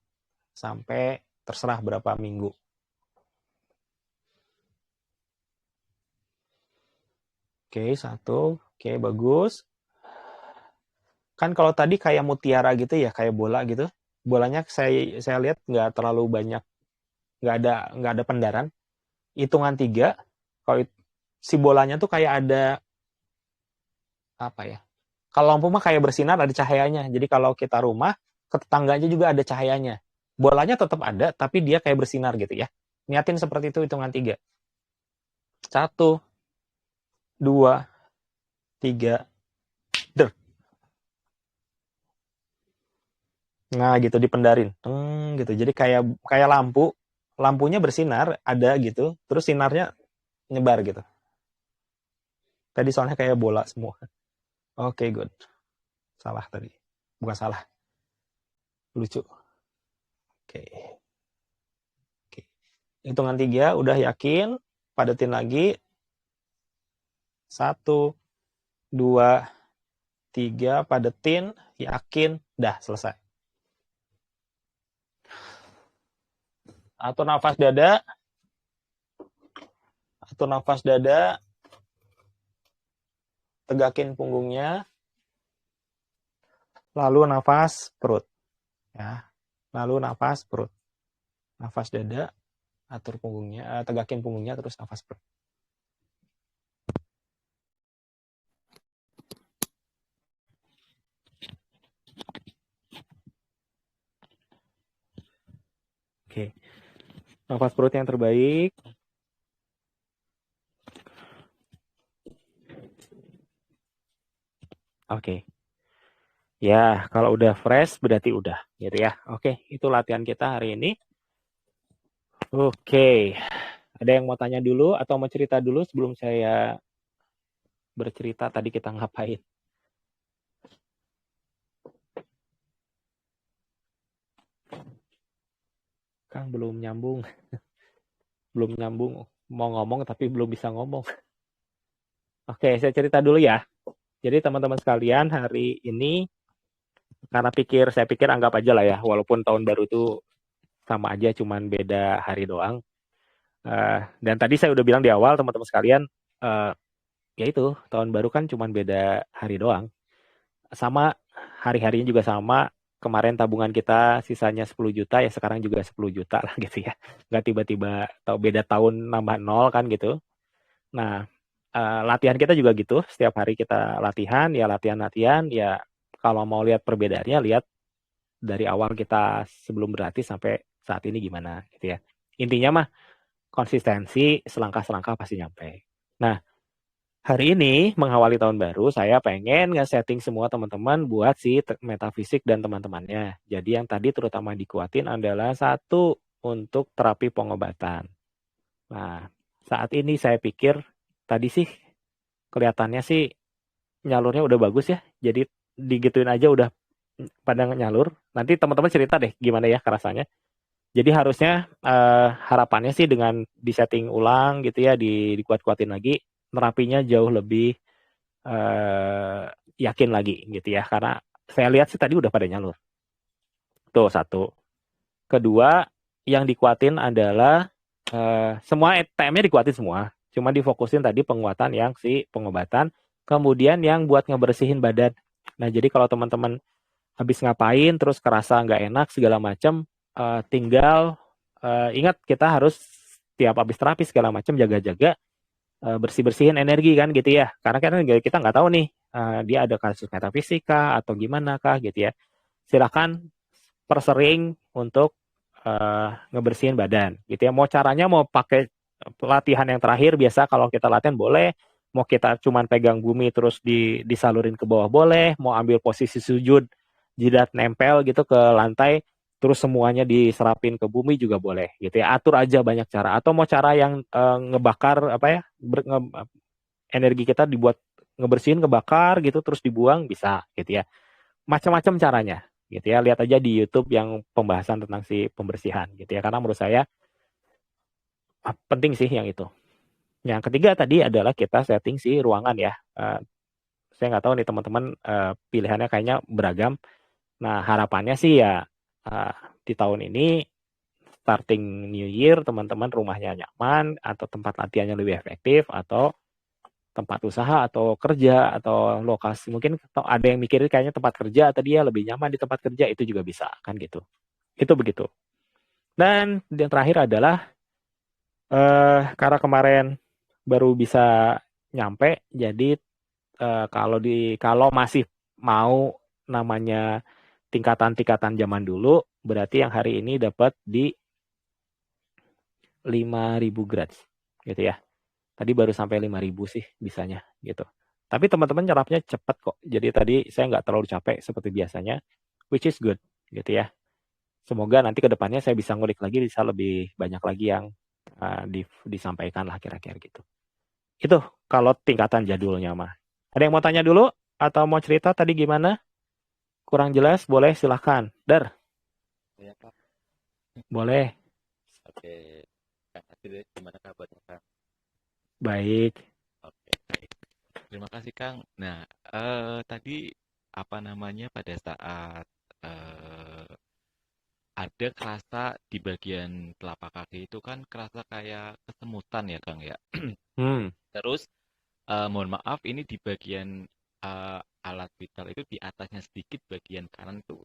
Sampai terserah berapa minggu. Oke, 1. Oke, bagus. Kan kalau tadi kayak mutiara gitu ya, kayak bola gitu. Bolanya saya lihat nggak terlalu banyak, nggak ada pendaran. Hitungan 3, kalau si bolanya tuh kayak ada apa ya? Kalau lampu mah kayak bersinar, ada cahayanya. Jadi kalau kita rumah, ke tetangganya juga ada cahayanya. Bolanya tetap ada, tapi dia kayak bersinar gitu ya. Niatin seperti itu hitungan 3. 1, 2, 3, der. Nah gitu dipendarin, gitu. Jadi kayak lampunya bersinar, ada gitu, terus sinarnya nyebar gitu. Tadi soalnya kayak bola semua. Oke, good. Salah tadi. Bukan salah. Lucu. Oke. Hitungan 3, udah yakin, padetin lagi. 1, 2, 3, padetin, yakin, dah selesai. Atur nafas dada. Tegakin punggungnya. Lalu nafas perut. Ya. Lalu nafas perut. Nafas dada, atur punggungnya, tegakin punggungnya, terus nafas perut. Oke. Nafas perut yang terbaik. Oke. Ya, kalau udah fresh berarti udah, gitu ya. Oke, itu latihan kita hari ini. Oke, ada yang mau tanya dulu atau mau cerita dulu sebelum saya bercerita tadi kita ngapain? Kang belum nyambung, belum nyambung. Mau ngomong tapi belum bisa ngomong. Oke, saya cerita dulu ya. Jadi teman-teman sekalian, hari ini karena saya pikir anggap aja lah ya, walaupun tahun baru itu sama aja, cuman beda hari doang. Dan tadi saya udah bilang di awal teman-teman sekalian, uh, ya itu tahun baru kan cuman beda hari doang. Sama hari-harinya juga sama. Kemarin tabungan kita sisanya 10 juta, ya sekarang juga 10 juta lah gitu ya. Nggak tiba-tiba tahu beda tahun nambah nol kan gitu. Nah, latihan kita juga gitu. Setiap hari kita latihan, ya latihan-latihan. Ya kalau mau lihat perbedaannya, lihat dari awal kita sebelum berlatih sampai saat ini gimana gitu ya. Intinya mah konsistensi, selangkah-selangkah pasti nyampe. Nah, hari ini mengawali tahun baru, saya pengen nge-setting semua teman-teman buat si metafisik dan teman-temannya. Jadi yang tadi terutama dikuatin adalah satu, untuk terapi pengobatan. Nah, saat ini saya pikir tadi sih kelihatannya sih nyalurnya udah bagus ya. Jadi digituin aja udah pada nyalur. Nanti teman-teman cerita deh gimana ya rasanya. Jadi harusnya harapannya sih dengan disetting ulang gitu ya, dikuat-kuatin lagi, nerapinya jauh lebih eh, yakin lagi gitu ya. Karena saya lihat sih tadi udah pada nyalur. Tuh satu. Kedua, yang dikuatin adalah semua TM-nya dikuatin semua. Cuma difokusin tadi penguatan yang si pengobatan. Kemudian yang buat ngebersihin badan. Nah, jadi kalau teman-teman habis ngapain terus kerasa nggak enak segala macam, tinggal ingat kita harus tiap habis terapi segala macam jaga-jaga, bersih-bersihin energi kan gitu ya. Karena kan kita nggak tahu nih, dia ada kasus metafisika atau gimana kah gitu ya. Silakan persering untuk ngebersihin badan gitu ya. Mau caranya mau pakai pelatihan yang terakhir, biasa kalau kita latihan boleh, mau kita cuman pegang bumi terus disalurin ke bawah boleh, mau ambil posisi sujud jidat nempel gitu ke lantai terus semuanya diserapin ke bumi juga boleh gitu ya. Atur aja banyak cara, atau mau cara yang ngebakar apa ya, energi kita dibuat ngebersihin, ngebakar gitu terus dibuang bisa gitu ya. Macam-macam caranya gitu ya. Lihat aja di YouTube yang pembahasan tentang si pembersihan gitu ya. Karena menurut saya penting sih yang itu. Yang ketiga tadi adalah kita setting si ruangan ya. Saya nggak tahu nih teman-teman, pilihannya kayaknya beragam. Nah harapannya sih ya, uh, di tahun ini starting New Year teman-teman rumahnya nyaman, atau tempat latihannya lebih efektif, atau tempat usaha atau kerja atau lokasi, mungkin ada yang mikirin kayaknya tempat kerja atau dia lebih nyaman di tempat kerja, itu juga bisa kan gitu. Itu begitu. Dan yang terakhir adalah karena kemarin baru bisa nyampe, jadi kalau masih mau namanya tingkatan-tingkatan zaman dulu, berarti yang hari ini dapat di 5.000 grads gitu ya. Tadi baru sampai 5.000 sih bisanya gitu. Tapi teman-teman nyerapnya cepat kok. Jadi tadi saya nggak terlalu capek seperti biasanya, which is good gitu ya. Semoga nanti ke depannya saya bisa ngulik lagi, bisa lebih banyak lagi yang disampaikan lah kira-kira gitu. Itu kalau tingkatan jadulnya mah. Ada yang mau tanya dulu atau mau cerita tadi gimana? Kurang jelas boleh silahkan. Dar, Ya, Kak. boleh. Oke. Kak Adil, gimana kabarnya, Kang? Baik. Oke, baik. Terima kasih, Kang. Nah, tadi apa namanya pada saat eh, ada kerasa di bagian telapak kaki itu kan kerasa kayak kesemutan ya, Kang ya. Hmm, Terus mohon maaf ini di bagian alat vital itu di atasnya sedikit bagian kanan itu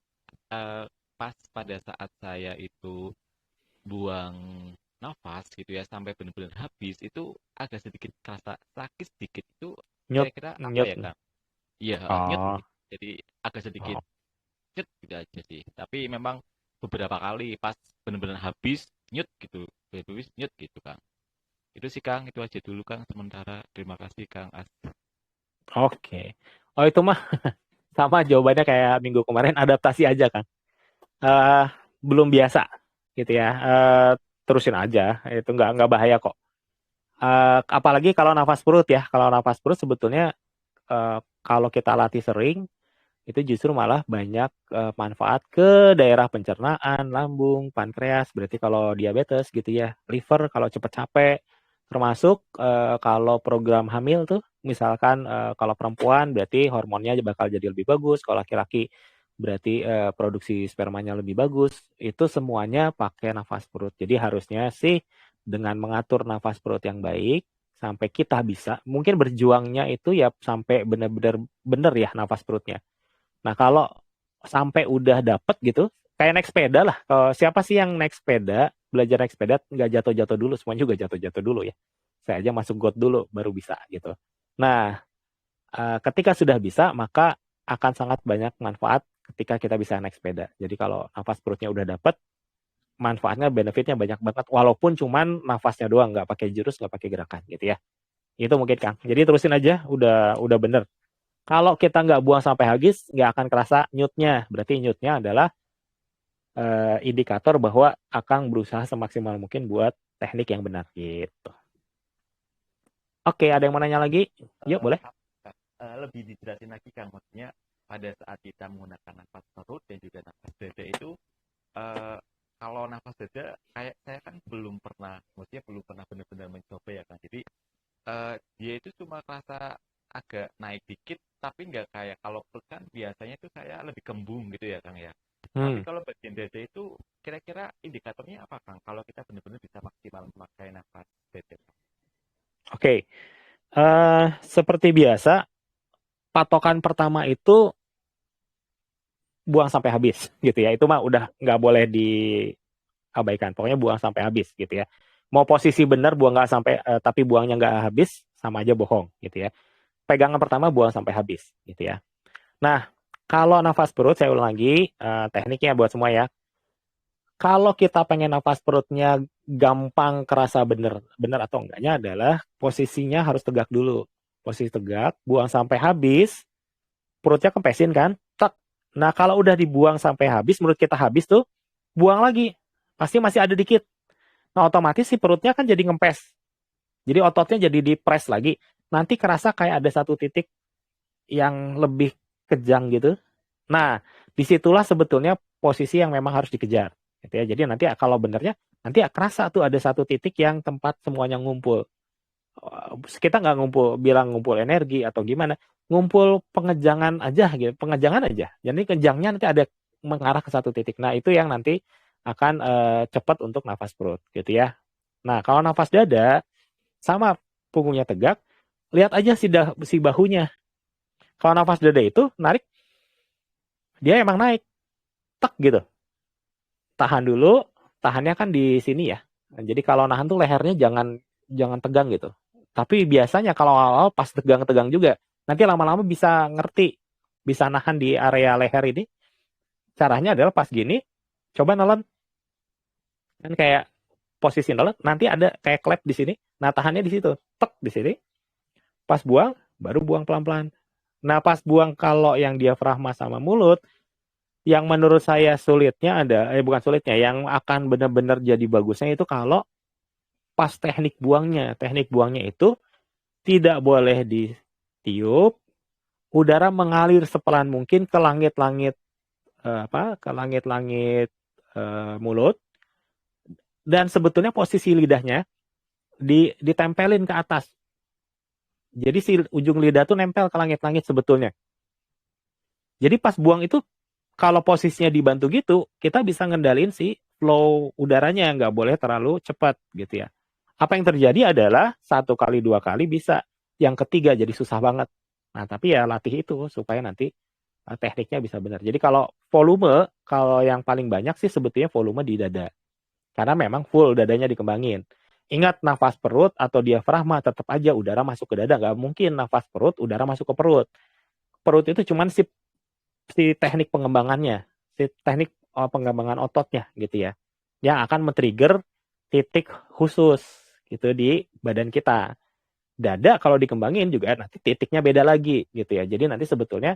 eh, pas pada saat saya itu buang nafas gitu ya sampai benar-benar habis itu agak sedikit terasa sakit sedikit itu nyut, kira-kira apa nyut. ya Kang? Iya nyut Oh, gitu. Jadi agak sedikit oh. nyut gitu aja sih. Tapi memang beberapa kali pas benar-benar habis nyut gitu, habis nyut gitu Kang. Itu sih Kang, itu aja dulu Kang sementara. Terima kasih Kang As. Oke. Oh itu mah Sama jawabannya kayak minggu kemarin, adaptasi aja kan. Eh, belum biasa gitu ya. Terusin aja, itu nggak bahaya kok. Apalagi kalau nafas perut ya. Kalau nafas perut sebetulnya kalau kita latih sering, itu justru malah banyak manfaat ke daerah pencernaan, lambung, pankreas. Berarti kalau diabetes gitu ya, liver kalau cepat capek, termasuk kalau program hamil tuh, misalkan kalau perempuan berarti hormonnya bakal jadi lebih bagus, kalau laki-laki berarti produksi spermanya lebih bagus. Itu semuanya pakai nafas perut. Jadi harusnya sih dengan mengatur nafas perut yang baik, sampai kita bisa, mungkin berjuangnya itu ya sampai benar-benar ya nafas perutnya. Nah, kalau sampai udah dapet gitu, kayak naik sepeda lah. Siapa sih yang naik sepeda, belajar naik sepeda, nggak jatuh-jatuh dulu, semuanya juga jatuh-jatuh dulu ya. Saya aja masuk got dulu, baru bisa gitu. Nah, ketika sudah bisa, maka akan sangat banyak manfaat ketika kita bisa naik sepeda. Jadi kalau nafas perutnya udah dapet, manfaatnya, benefitnya banyak banget. Walaupun cuman nafasnya doang, nggak pakai jurus, nggak pakai gerakan gitu ya. Itu mungkin Kang. Jadi terusin aja, udah bener. Kalau kita nggak buang sampai habis, nggak akan kerasa nyutnya. Berarti nyutnya adalah indikator bahwa Akang berusaha semaksimal mungkin buat teknik yang benar gitu. Oke, ada yang mau nanya lagi? Yuk, boleh. Lebih dijelasin lagi Kang, maksudnya pada saat kita menggunakan nafas perut dan juga nafas dada itu kalau nafas dada kayak saya kan belum pernah benar-benar mencoba ya Kang. Jadi dia itu cuma kerasa agak naik dikit, tapi nggak kayak kalau perut kan biasanya itu saya lebih kembung gitu ya Kang ya. Tapi kalau bagian dada itu kira-kira indikatornya apa Kang? Kalau kita benar-benar bisa maksimal memakai nafas dada. Oke. Seperti biasa, patokan pertama itu buang sampai habis gitu ya. Itu mah udah nggak boleh diabaikan. Pokoknya buang sampai habis gitu ya. Mau posisi benar buang nggak sampai, tapi buangnya nggak habis, sama aja bohong gitu ya. Pegangan pertama buang sampai habis gitu ya. Nah, kalau nafas perut, saya ulang lagi, tekniknya buat semua ya. Kalau kita pengen nafas perutnya gampang kerasa bener atau enggaknya adalah posisinya harus tegak dulu. Posisi tegak, buang sampai habis, perutnya kempesin kan, tek. Nah, kalau udah dibuang sampai habis, menurut kita habis tuh, buang lagi. Pasti masih ada dikit. Nah, otomatis si perutnya kan jadi ngempes. Jadi ototnya jadi dipres lagi. Nanti kerasa kayak ada satu titik yang lebih kejang gitu. Nah, disitulah sebetulnya posisi yang memang harus dikejar. Gitu ya. Jadi nanti kalau benernya, nanti kerasa tuh ada satu titik yang tempat semuanya ngumpul. Kita nggak bilang ngumpul energi atau gimana, ngumpul pengejangan aja gitu, pengejangan aja. Jadi kejangnya nanti ada mengarah ke satu titik. Nah, itu yang nanti akan cepat untuk nafas perut gitu ya. Nah, kalau nafas dada sama punggungnya tegak, lihat aja si bahunya. Kalau nafas dada itu narik, dia emang naik, tek gitu. Tahan dulu, tahannya kan di sini ya. Jadi kalau nahan tuh lehernya jangan tegang gitu. Tapi biasanya kalau awal pas tegang-tegang juga, nanti lama-lama bisa ngerti, bisa nahan di area leher ini. Caranya adalah pas gini, coba nelen. Kan kayak posisi nelen, nanti ada kayak klep di sini. Nah, tahannya di situ, tek di sini. Pas buang, baru buang pelan-pelan. Nah, pas buang kalau yang diafragma sama mulut, yang menurut saya sulitnya bukan sulitnya, yang akan benar-benar jadi bagusnya itu kalau pas teknik buangnya. Teknik buangnya itu tidak boleh ditiup, udara mengalir sepelan mungkin ke langit-langit mulut, dan sebetulnya posisi lidahnya ditempelin ke atas. Jadi si ujung lidah tuh nempel ke langit-langit sebetulnya. Jadi pas buang itu, kalau posisinya dibantu gitu, kita bisa ngendalin si flow udaranya, nggak boleh terlalu cepat gitu ya. Apa yang terjadi adalah 1 kali 2 kali bisa, yang ketiga jadi susah banget. Nah, tapi ya latih itu supaya nanti tekniknya bisa benar. Jadi kalau volume, kalau yang paling banyak sih sebetulnya volume di dada. Karena memang full dadanya dikembangin. Ingat, nafas perut atau diafragma tetap aja udara masuk ke dada. Nggak mungkin nafas perut, udara masuk ke perut. Perut itu cuman si teknik pengembangannya, si teknik pengembangan ototnya gitu ya, yang akan men-trigger titik khusus gitu di badan kita. Dada kalau dikembangin juga nanti titiknya beda lagi gitu ya. Jadi nanti sebetulnya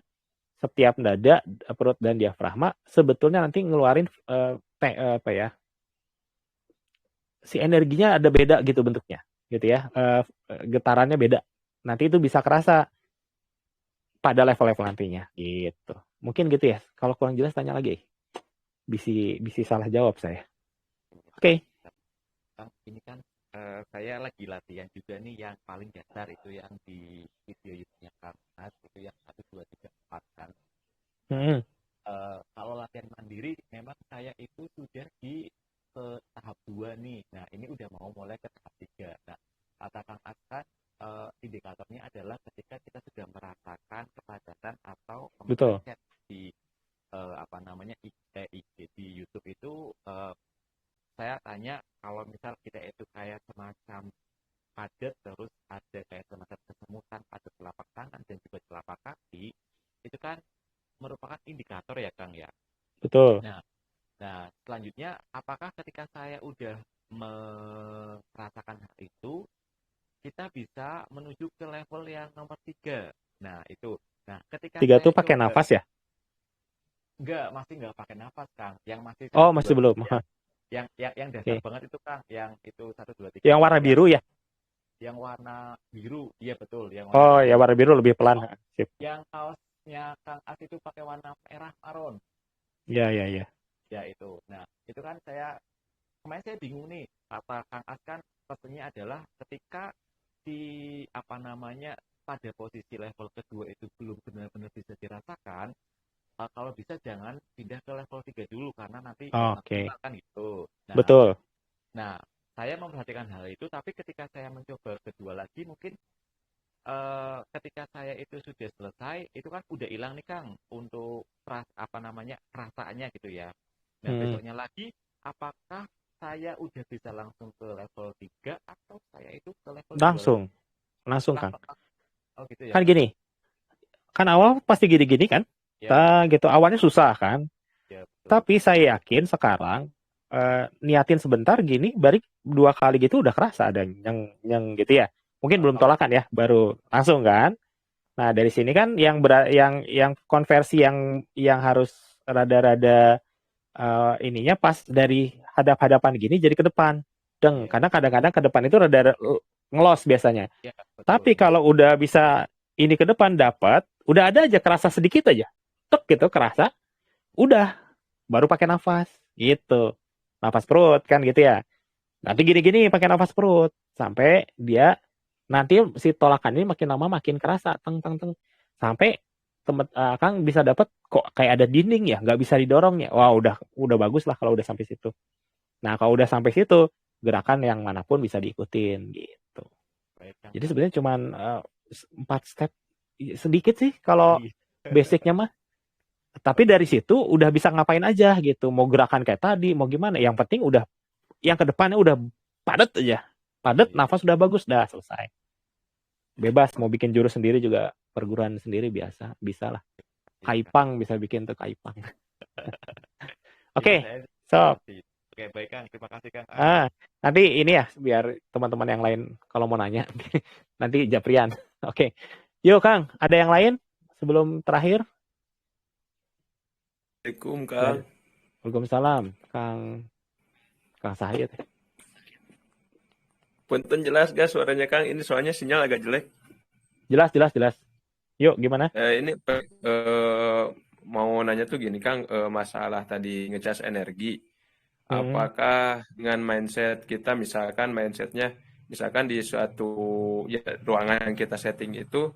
setiap dada, perut dan diafragma sebetulnya nanti ngeluarin si energinya ada beda gitu bentuknya, gitu ya. Getarannya beda. Nanti itu bisa kerasa pada level-level nantinya, gitu. Mungkin gitu ya. Kalau kurang jelas tanya lagi. Bisa salah jawab saya. Oke. Ini kan saya lagi latihan juga nih yang paling dasar itu yang di video YouTube-nya Karnas itu yang 1, 2, 3, 4 kan. Kalau latihan mandiri memang saya itu sudah di tahap 2 nih. Nah, ini udah mau mulai ke tahap 3. Nah, kata Kang Askan indikatornya adalah ketika kita sudah merasakan kepadatan atau kemeleset di IG di YouTube itu saya tanya kalau misal kita itu kayak semacam padat terus ada kayak semacam kesemutan pada telapak tangan dan juga telapak kaki itu kan merupakan indikator ya Kang ya. Betul. Nah selanjutnya apakah ketika saya udah merasakan hal itu kita bisa menuju ke level yang nomor 3. Nah itu. Nah ketika 3 tuh pakai nafas ya? Masih enggak pakai nafas Kang. Yang masih masih belum. Yang dasar banget itu Kang, yang itu 1, 2, 3. Yang warna biru ya? Yang warna biru, iya betul. Yang warna biru. Ya warna biru lebih pelan. Sip. Yang kaosnya Kang As itu pakai warna merah maron. Iya. Ya itu. Nah itu kan kemarin saya bingung nih. Kata Kang As kan pesannya adalah ketika pada posisi level kedua itu belum benar-benar bisa dirasakan. Kalau bisa jangan pindah ke level 3 dulu karena nanti kan gitu. Nah, betul. Nah, saya memperhatikan hal itu tapi ketika saya mencoba kedua lagi mungkin ketika saya itu sudah selesai itu kan udah hilang nih Kang untuk perasaannya gitu ya. Nah, besoknya lagi apakah saya udah bisa langsung ke level 3 atau saya itu ke level 2? Langsung Kang. Oh gitu ya. Kan gini. Kan awal pasti gini-gini kan? Ya. Gitu awalnya susah kan, ya, tapi saya yakin sekarang niatin sebentar gini, balik 2 kali gitu udah kerasa ada yang gitu ya. Mungkin belum tolakan ya, baru langsung kan. Nah dari sini kan yang konversi yang harus rada-rada ininya pas dari hadap-hadapan gini jadi ke depan, karena kadang-kadang ke depan itu rada ngelos biasanya. Ya, tapi kalau udah bisa ini ke depan dapat, udah ada aja kerasa sedikit aja. Tek gitu kerasa, udah baru pakai nafas gitu, nafas perut kan gitu ya. Nanti gini-gini pakai nafas perut sampai dia nanti si tolakan ini makin lama makin kerasa teng sampai Kang bisa dapat kok kayak ada dinding ya, nggak bisa didorongnya. Wah udah bagus lah kalau udah sampai situ. Nah kalau udah sampai situ gerakan yang manapun bisa diikutin gitu. Jadi sebenarnya cuma 4 step sedikit sih kalau basicnya mah. Tapi dari situ udah bisa ngapain aja gitu. Mau gerakan kayak tadi, mau gimana. Yang penting udah, yang ke depannya udah padat aja. Padat, nafas udah bagus, dah selesai. Bebas, mau bikin jurus sendiri juga, perguruan sendiri biasa, bisa lah. Kaipang bisa bikin tuh Kaipang. Oke, so. Oke, baik Kang, terima kasih Kang. Nanti ini ya, biar teman-teman yang lain kalau mau nanya, nanti Japrian. Oke, yuk Kang, ada yang lain sebelum terakhir? Assalamualaikum Kang. Waalaikumsalam Kang Sahid. Punten jelas gak suaranya Kang? Ini soalnya sinyal agak jelek. Jelas. Yuk gimana? Ini mau nanya tuh gini Kang, masalah tadi ngecas energi. Apakah dengan mindset kita, misalkan mindsetnya, misalkan di suatu ruangan yang kita setting itu,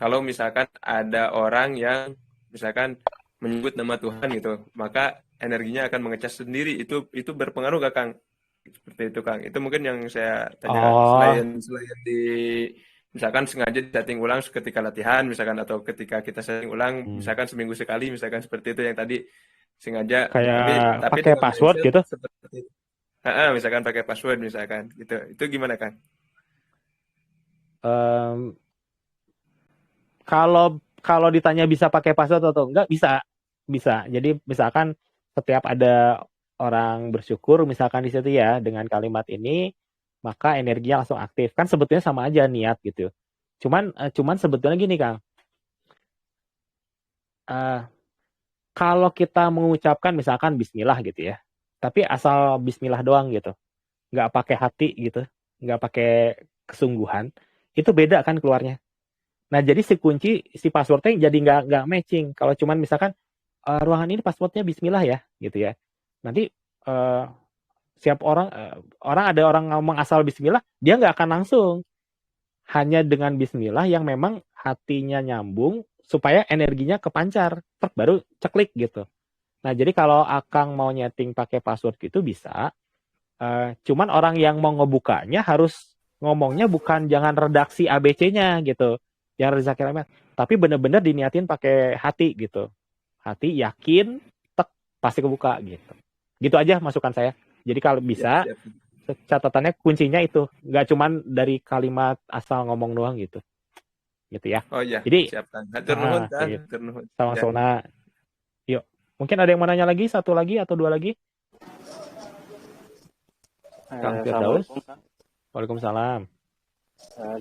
kalau misalkan ada orang yang misalkan menyebut nama Tuhan gitu, maka energinya akan mengecas sendiri. Itu berpengaruh gak Kang? Seperti itu Kang. Itu mungkin yang saya tanya. Selain di misalkan sengaja setting ulang ketika latihan misalkan, atau ketika kita setting ulang misalkan seminggu sekali, misalkan seperti itu yang tadi sengaja kayak tapi pakai password gitu. Seperti misalkan pakai password misalkan gitu. Itu gimana Kang? Kalau ditanya bisa pakai password atau enggak, bisa. Jadi misalkan setiap ada orang bersyukur misalkan di situ ya dengan kalimat ini, maka energinya langsung aktif. Kan sebetulnya sama aja niat gitu. Cuman sebetulnya gini Kang. kalau kita mengucapkan misalkan Bismillah gitu ya, tapi asal Bismillah doang gitu, nggak pakai hati gitu, nggak pakai kesungguhan, itu beda kan keluarnya. Nah, jadi si passwordnya jadi nggak matching. Kalau cuman misalkan ruangan ini passwordnya Bismillah ya, gitu ya. Nanti ada orang ngomong asal Bismillah, dia nggak akan langsung. Hanya dengan Bismillah yang memang hatinya nyambung supaya energinya kepancar, baru ceklik gitu. Nah, jadi kalau Akang mau nyeting pakai password gitu bisa. Cuman orang yang mau ngebukanya harus ngomongnya bukan jangan redaksi ABC-nya gitu. Jangan redaksi kalimat, tapi benar-benar diniatin pakai hati gitu. Hati yakin, pasti kebuka gitu. Gitu aja masukan saya. Jadi kalau bisa, catatannya kuncinya itu. Nggak cuman dari kalimat asal ngomong doang gitu. Gitu ya. Oh iya, jadi, siap Kang. Hatur nuhun Kang. Hatur nuhun. Sama-sama. Yuk, mungkin ada yang mau nanya lagi, satu lagi atau dua lagi? Kang Firdaus. Waalaikumsalam.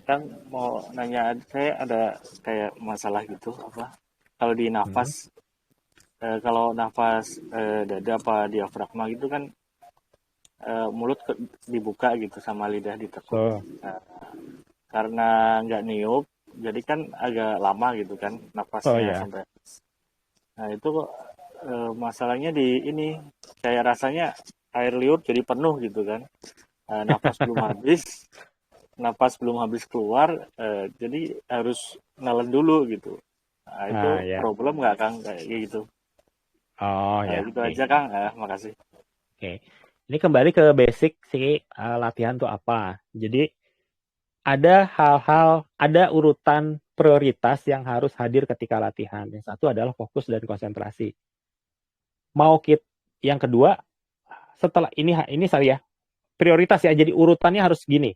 Kang mau nanya, saya ada kayak masalah gitu apa? Kalau di nafas, kalau nafas dada apa diafragma gitu kan mulut dibuka gitu sama lidah ditekuk. Karena nggak niup, jadi kan agak lama gitu kan nafasnya sampai. Nah itu masalahnya di ini kayak rasanya air liur jadi penuh gitu kan. Nafas belum habis keluar, jadi harus nelen dulu gitu. Nah, itu problem nggak Kang kayak gitu? Gitu aja Kang, makasih. Oke. Ini kembali ke basic sih, latihan tuh apa. Jadi ada ada urutan prioritas yang harus hadir ketika latihan. Yang satu adalah fokus dan konsentrasi. Yang kedua, setelah ini saya prioritas ya, jadi urutannya harus gini.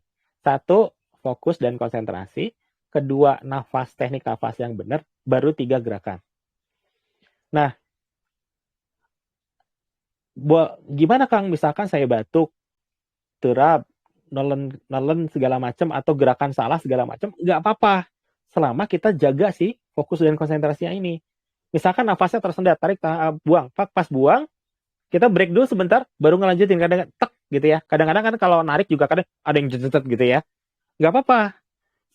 Satu, fokus dan konsentrasi. Kedua, teknik nafas yang benar. Baru 3 gerakan. Nah, gimana Kang, misalkan saya batuk, terap, nelen segala macam, atau gerakan salah segala macam, nggak apa-apa. Selama kita jaga sih fokus dan konsentrasinya ini. Misalkan nafasnya tersendat, tarik, buang. Pas buang, kita break dulu sebentar, baru ngelanjutin. Kadang gitu ya. Kadang-kadang kan kalau narik juga kadang ada yang jejet gitu ya. Nggak apa-apa.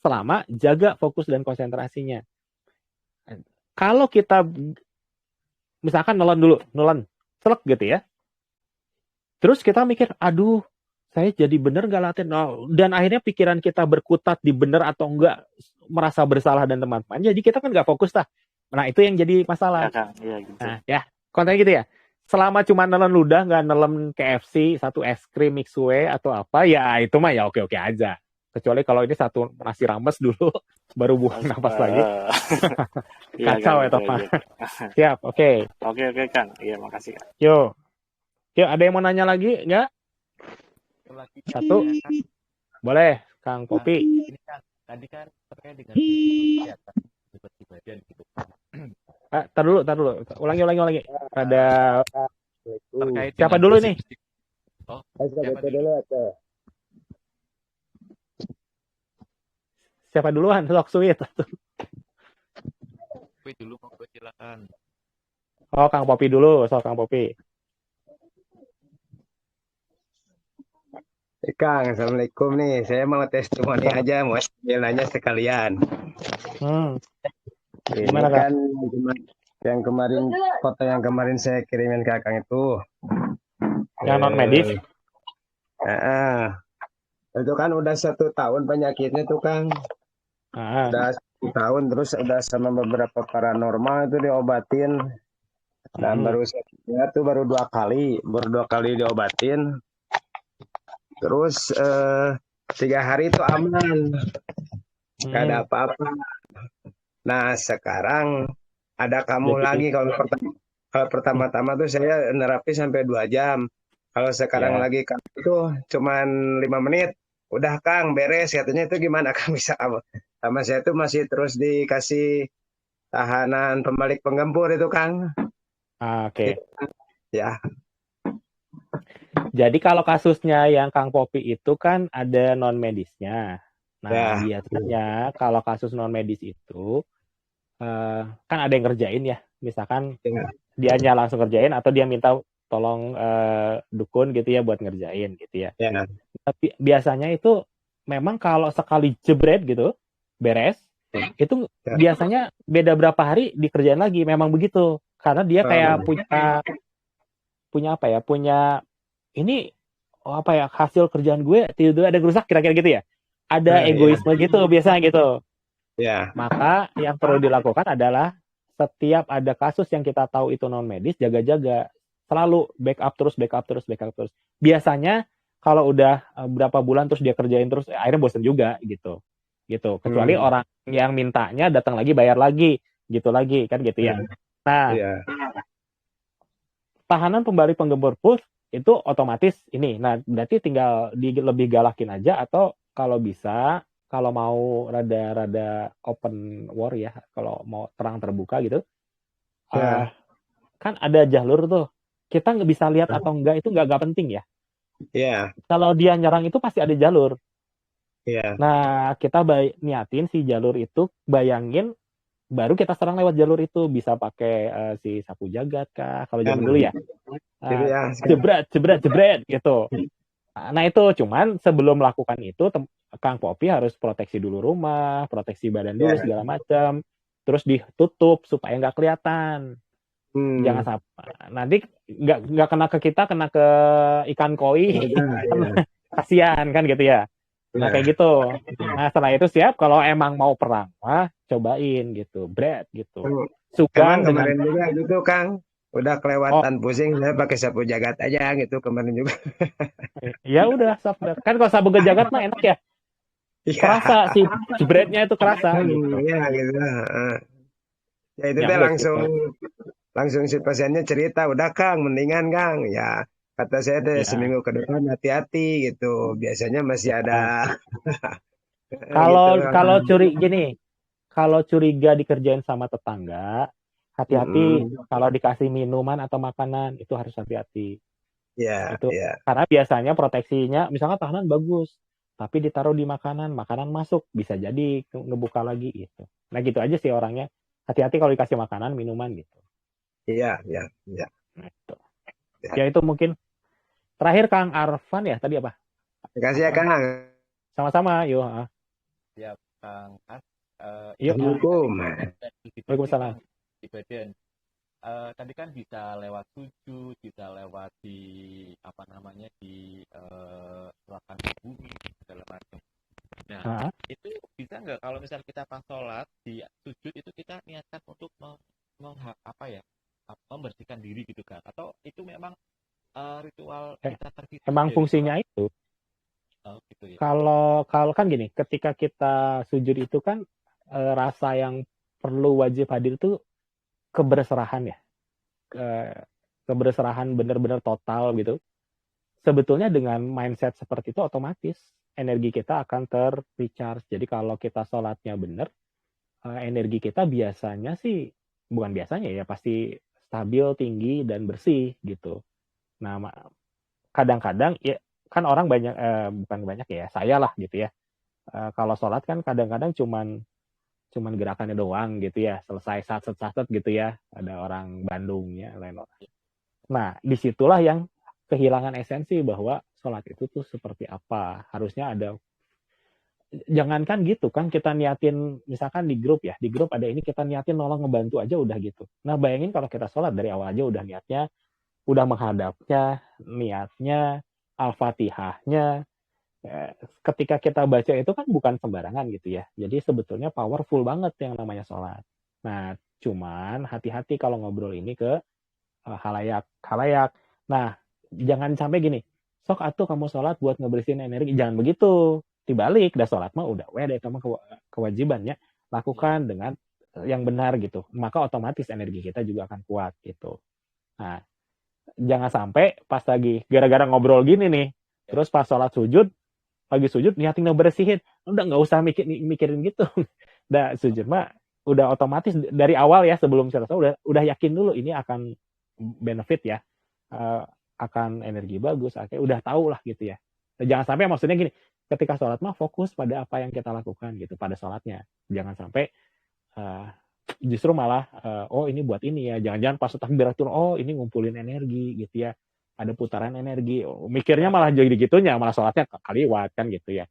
Selama jaga fokus dan konsentrasinya. Kalau kita misalkan nelen, selek gitu ya. Terus kita mikir, aduh, saya jadi bener nggak latihan? Dan akhirnya pikiran kita berkutat di bener atau enggak, merasa bersalah dan teman-teman. Jadi kita kan nggak fokus lah. Nah, itu yang jadi masalah. Ya, gitu. Nah, ya, kontennya gitu ya. Selama cuma nelen ludah, nggak nelen KFC, satu es krim mixue atau apa, ya itu mah ya oke-oke aja. Kecuali kalau ini satu nasi rames dulu, baru buang nafas lagi. Kacau ya, Pak. Siap, oke. Oke, Kang. Iya, makasih, Kang. Yuk, ada yang mau nanya lagi? Nggak? Satu? Boleh, Kang Popi. Ini kan, tadi kan terkait dengan seperti badan gitu. Tar dulu. Ulangi. Ada terkait siapa dulu nih? Siapa duluan? Sok Sweet. Popi dulu, monggo silakan. Oh, Kang Popi dulu. Kang Popi. Kang, assalamualaikum nih. Saya mau testimoni aja, mau nanya sekalian. Gimana kan yang kemarin foto yang kemarin saya kirimin ke Kang itu. Yang non medis. Itu kan udah 1 tahun penyakitnya tuh Kang. Udah 1 tahun, terus udah sama beberapa paranormal itu diobatin. Dan baru 2 kali diobatin. Terus 3 hari itu aman, nggak ada apa-apa. Nah sekarang ada kamu lagi. Kalau pertama-tama tuh saya nerapi sampai 2 jam. Kalau sekarang lagi Kang itu cuman 5 menit. Udah Kang beres katanya. Itu gimana Kang bisa? Sama saya tuh masih terus dikasih tahanan pembalik penggempur itu Kang. Oke. Ya. Jadi kalau kasusnya yang Kang Popi itu kan ada non medisnya. Nah, biasanya kalau kasus non medis itu kan ada yang ngerjain ya, misalkan Ya. dianya langsung ngerjain atau dia minta tolong dukun gitu ya buat ngerjain gitu ya. Ya. Tapi biasanya itu memang kalau sekali jebret gitu beres itu Ya. biasanya beda berapa hari dikerjain lagi, memang begitu, karena dia kayak punya apa ya, punya ini apa ya, hasil kerjaan gue tiba-tiba ada rusak kira-kira gitu ya, ada egoisme gitu biasanya gitu. Ya. Maka yang perlu dilakukan adalah setiap ada kasus yang kita tahu itu non medis, jaga-jaga, selalu backup terus. Biasanya kalau udah berapa bulan terus dia kerjain terus, akhirnya bosan juga gitu. Kecuali orang yang mintanya datang lagi bayar lagi gitu lagi kan gitu ya. Nah, tahanan pembalik penggembur push itu otomatis ini. Nah, berarti tinggal lebih galakin aja, atau kalau bisa, kalau mau rada open war ya, kalau mau terang terbuka gitu, kan ada jalur tuh. Kita nggak bisa lihat atau enggak itu nggak penting ya. Kalau dia nyerang itu pasti ada jalur. Nah, kita niatin si jalur itu, bayangin, baru kita serang lewat jalur itu. Bisa pakai si sapu jagat kah, kalau zaman dulu ya. Jebret gitu. Nah itu, cuman sebelum melakukan itu Kang Popi harus proteksi dulu rumah, proteksi badan dulu segala macam, terus ditutup supaya nggak kelihatan. Jangan sampai nanti nggak kena ke kita, kena ke ikan koi, kasihan kan gitu ya. Nah kayak gitu. Nah setelah itu siap, kalau emang mau perang mah cobain gitu, bread gitu. Suka kemarin juga gitu Kang, udah kelewatan pusing, saya pakai sapu jagat aja gitu kemarin juga. Ya udah, kan kalau sapu jagat mah enak ya. Kerasa sih, jebretnya itu kerasa gitu. Iya gitu. Ya itu teh langsung si pasiennya cerita, udah Kang, mendingan Kang. Ya kata saya deh seminggu ke depan hati-hati gitu. Biasanya masih ada. Kalau kalau curiga dikerjain sama tetangga, hati-hati. Kalau dikasih minuman atau makanan itu harus hati-hati. Karena biasanya proteksinya, misalnya tahanan bagus, tapi ditaruh di makanan masuk, bisa jadi ngebuka lagi gitu. Nah gitu aja sih orangnya. Hati-hati kalau dikasih makanan, minuman gitu. Iya. Nah, itu. Ya itu mungkin. Terakhir Kang Arfan ya tadi apa? Terima kasih ya Kang. Sama-sama, yuk. Ya Kang As. Waalaikumsalam. Di badan. Tadi kan bisa lewat sujud, bisa lewat di apa namanya di suarakan bumi segala macam. Nah, itu bisa nggak kalau misal kita pas sholat di sujud itu kita niatkan untuk membersihkan diri gitu kan? Atau itu memang ritual kita terpisah? Emang fungsinya itu. Gitu ya. Kalau kan gini, ketika kita sujud itu kan rasa yang perlu wajib hadir itu keberserahan ya. Keberserahan benar-benar total gitu. Sebetulnya dengan mindset seperti itu otomatis energi kita akan ter-recharge. Jadi kalau kita sholatnya benar, energi kita biasanya sih, bukan biasanya ya, pasti stabil, tinggi, dan bersih gitu. Nah, kadang-kadang ya kan orang banyak, bukan banyak ya, saya lah gitu ya. Kalau sholat kan kadang-kadang cuman gerakannya doang gitu ya, selesai satet gitu ya, ada orang Bandungnya, lain orang. Nah, disitulah yang kehilangan esensi bahwa sholat itu tuh seperti apa. Harusnya ada, jangankan gitu kan, kita niatin, misalkan di grup ada ini, kita niatin nolong ngebantu aja udah gitu. Nah, bayangin kalau kita sholat dari awal aja udah niatnya, udah menghadapnya, niatnya, Al-Fatihahnya, ketika kita baca itu kan bukan sembarangan gitu ya. Jadi sebetulnya powerful banget yang namanya sholat. Nah, cuman hati-hati kalau ngobrol ini ke halayak. Nah, jangan sampai gini, sok atuh kamu sholat buat ngebersihin energi. Jangan begitu. Dibalik, dah sholat mah udah deh, itu mah kewajibannya. Lakukan dengan yang benar gitu. Maka otomatis energi kita juga akan kuat gitu. Nah, jangan sampai pas lagi gara-gara ngobrol gini nih, terus pas sholat sujud, lagi sujud niatin ngebersihin, udah nggak usah mikirin gitu. Udah sujud mah udah otomatis dari awal ya, sebelum selesai udah yakin dulu ini akan benefit ya, akan energi bagus, udah tahu lah gitu ya. Jangan sampai, maksudnya gini, ketika sholat mah fokus pada apa yang kita lakukan gitu pada sholatnya. Jangan sampai justru malah oh ini buat ini ya, jangan-jangan pas takbirat turun, oh ini ngumpulin energi gitu ya, ada putaran energi. Mikirnya malah jadi gitunya, malah sholatnya kaliwat kan gitu ya.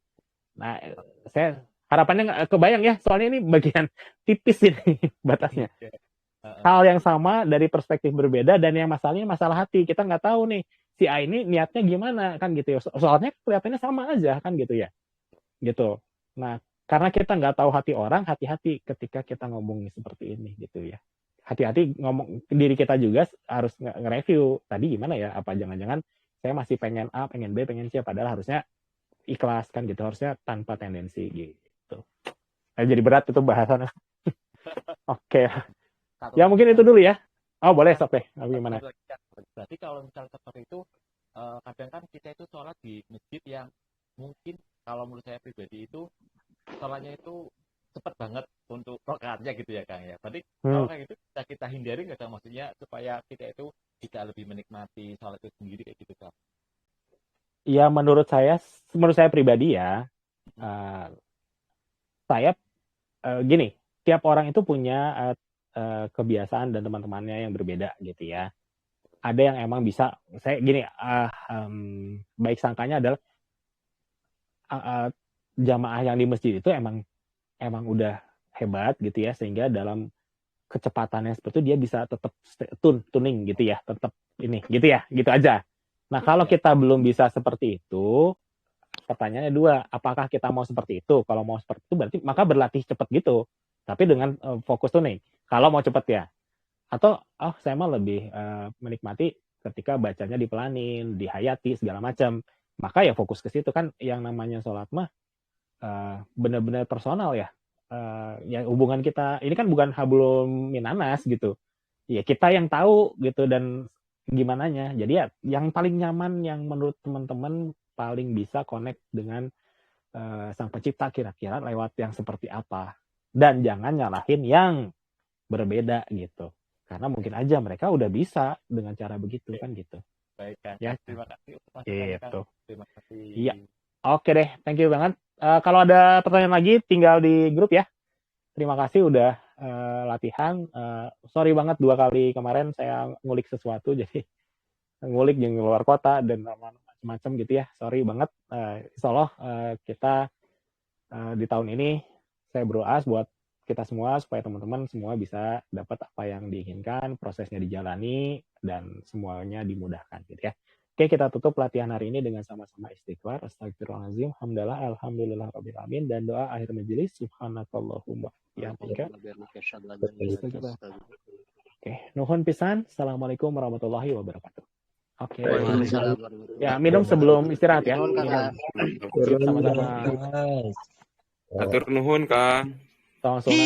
Nah, saya harapannya nggak kebayang ya, soalnya ini bagian tipis ini batasnya. Hal yang sama dari perspektif berbeda, dan yang masalahnya masalah hati. Kita nggak tahu nih si A ini niatnya gimana kan gitu ya. Soalnya kelihatannya sama aja kan gitu ya. Gitu. Nah, karena kita nggak tahu hati orang, hati-hati ketika kita ngomongin seperti ini gitu ya. Hati-hati ngomong diri kita juga harus nge-review tadi gimana ya, apa jangan-jangan saya masih pengen A, pengen B, pengen C, padahal harusnya ikhlas kan gitu, harusnya tanpa tendensi gitu. Nah, jadi berat itu bahasannya. Oke. Ya mungkin itu dulu ya. Oh boleh Sob deh. Gimana? Berarti kalau misalnya seperti itu, kadang kan kita itu sholat di masjid yang mungkin kalau menurut saya pribadi itu sholatnya itu cepat banget untuk rakaatnya gitu ya Kang ya. Berarti kalau kayak gitu kita hindari nggak Kang, maksudnya supaya kita itu bisa lebih menikmati sholat itu sendiri kayak gitu Kang? Ya menurut saya pribadi ya, saya gini, tiap orang itu punya kebiasaan dan teman-temannya yang berbeda gitu ya. Ada yang emang bisa, saya gini, baik sangkanya adalah jamaah yang di masjid itu emang udah hebat gitu ya, sehingga dalam kecepatannya seperti itu dia bisa tetap tuning gitu ya, tetap ini gitu ya, gitu aja. Nah kalau kita belum bisa seperti itu, pertanyaannya dua, apakah kita mau seperti itu? Kalau mau seperti itu berarti maka berlatih cepat gitu, tapi dengan fokus tuning. Kalau mau cepat ya, atau saya mah lebih menikmati ketika bacanya dipelanin, dihayati segala macam, maka ya fokus ke situ. Kan yang namanya sholat mah benar-benar personal ya. Ya hubungan kita ini kan bukan hablum minanas gitu. Ya kita yang tahu gitu dan gimananya. Jadi ya yang paling nyaman, yang menurut teman-teman paling bisa connect dengan Sang Pencipta kira-kira lewat yang seperti apa. Dan jangan nyalahin yang berbeda gitu. Karena mungkin aja mereka udah bisa dengan cara begitu kan gitu. Baik kan. Ya. Terima kasih. Gitu. Terima kasih. Iya. Oke deh, thank you banget. Kalau ada pertanyaan lagi tinggal di grup ya. Terima kasih udah latihan. Sorry banget 2 kali kemarin saya ngulik sesuatu, jadi ngulik yang luar kota dan macam-macam gitu ya. Sorry banget. Insyaallah kita di tahun ini saya berdoa buat kita semua supaya teman-teman semua bisa dapat apa yang diinginkan, prosesnya dijalani dan semuanya dimudahkan gitu ya. Oke, kita tutup latihan hari ini dengan sama-sama istighfar, astagfirullahaladzim, hamdalah, alhamdulillah, rabbil alamin, dan doa akhir majelis, subhanakallahumma ya. Oke, nuhun pisan. Assalamualaikum warahmatullahi wabarakatuh. Oke. Ya, minum sebelum istirahat ya. Sama-sama. Atur nuhun Kang. Sama-sama.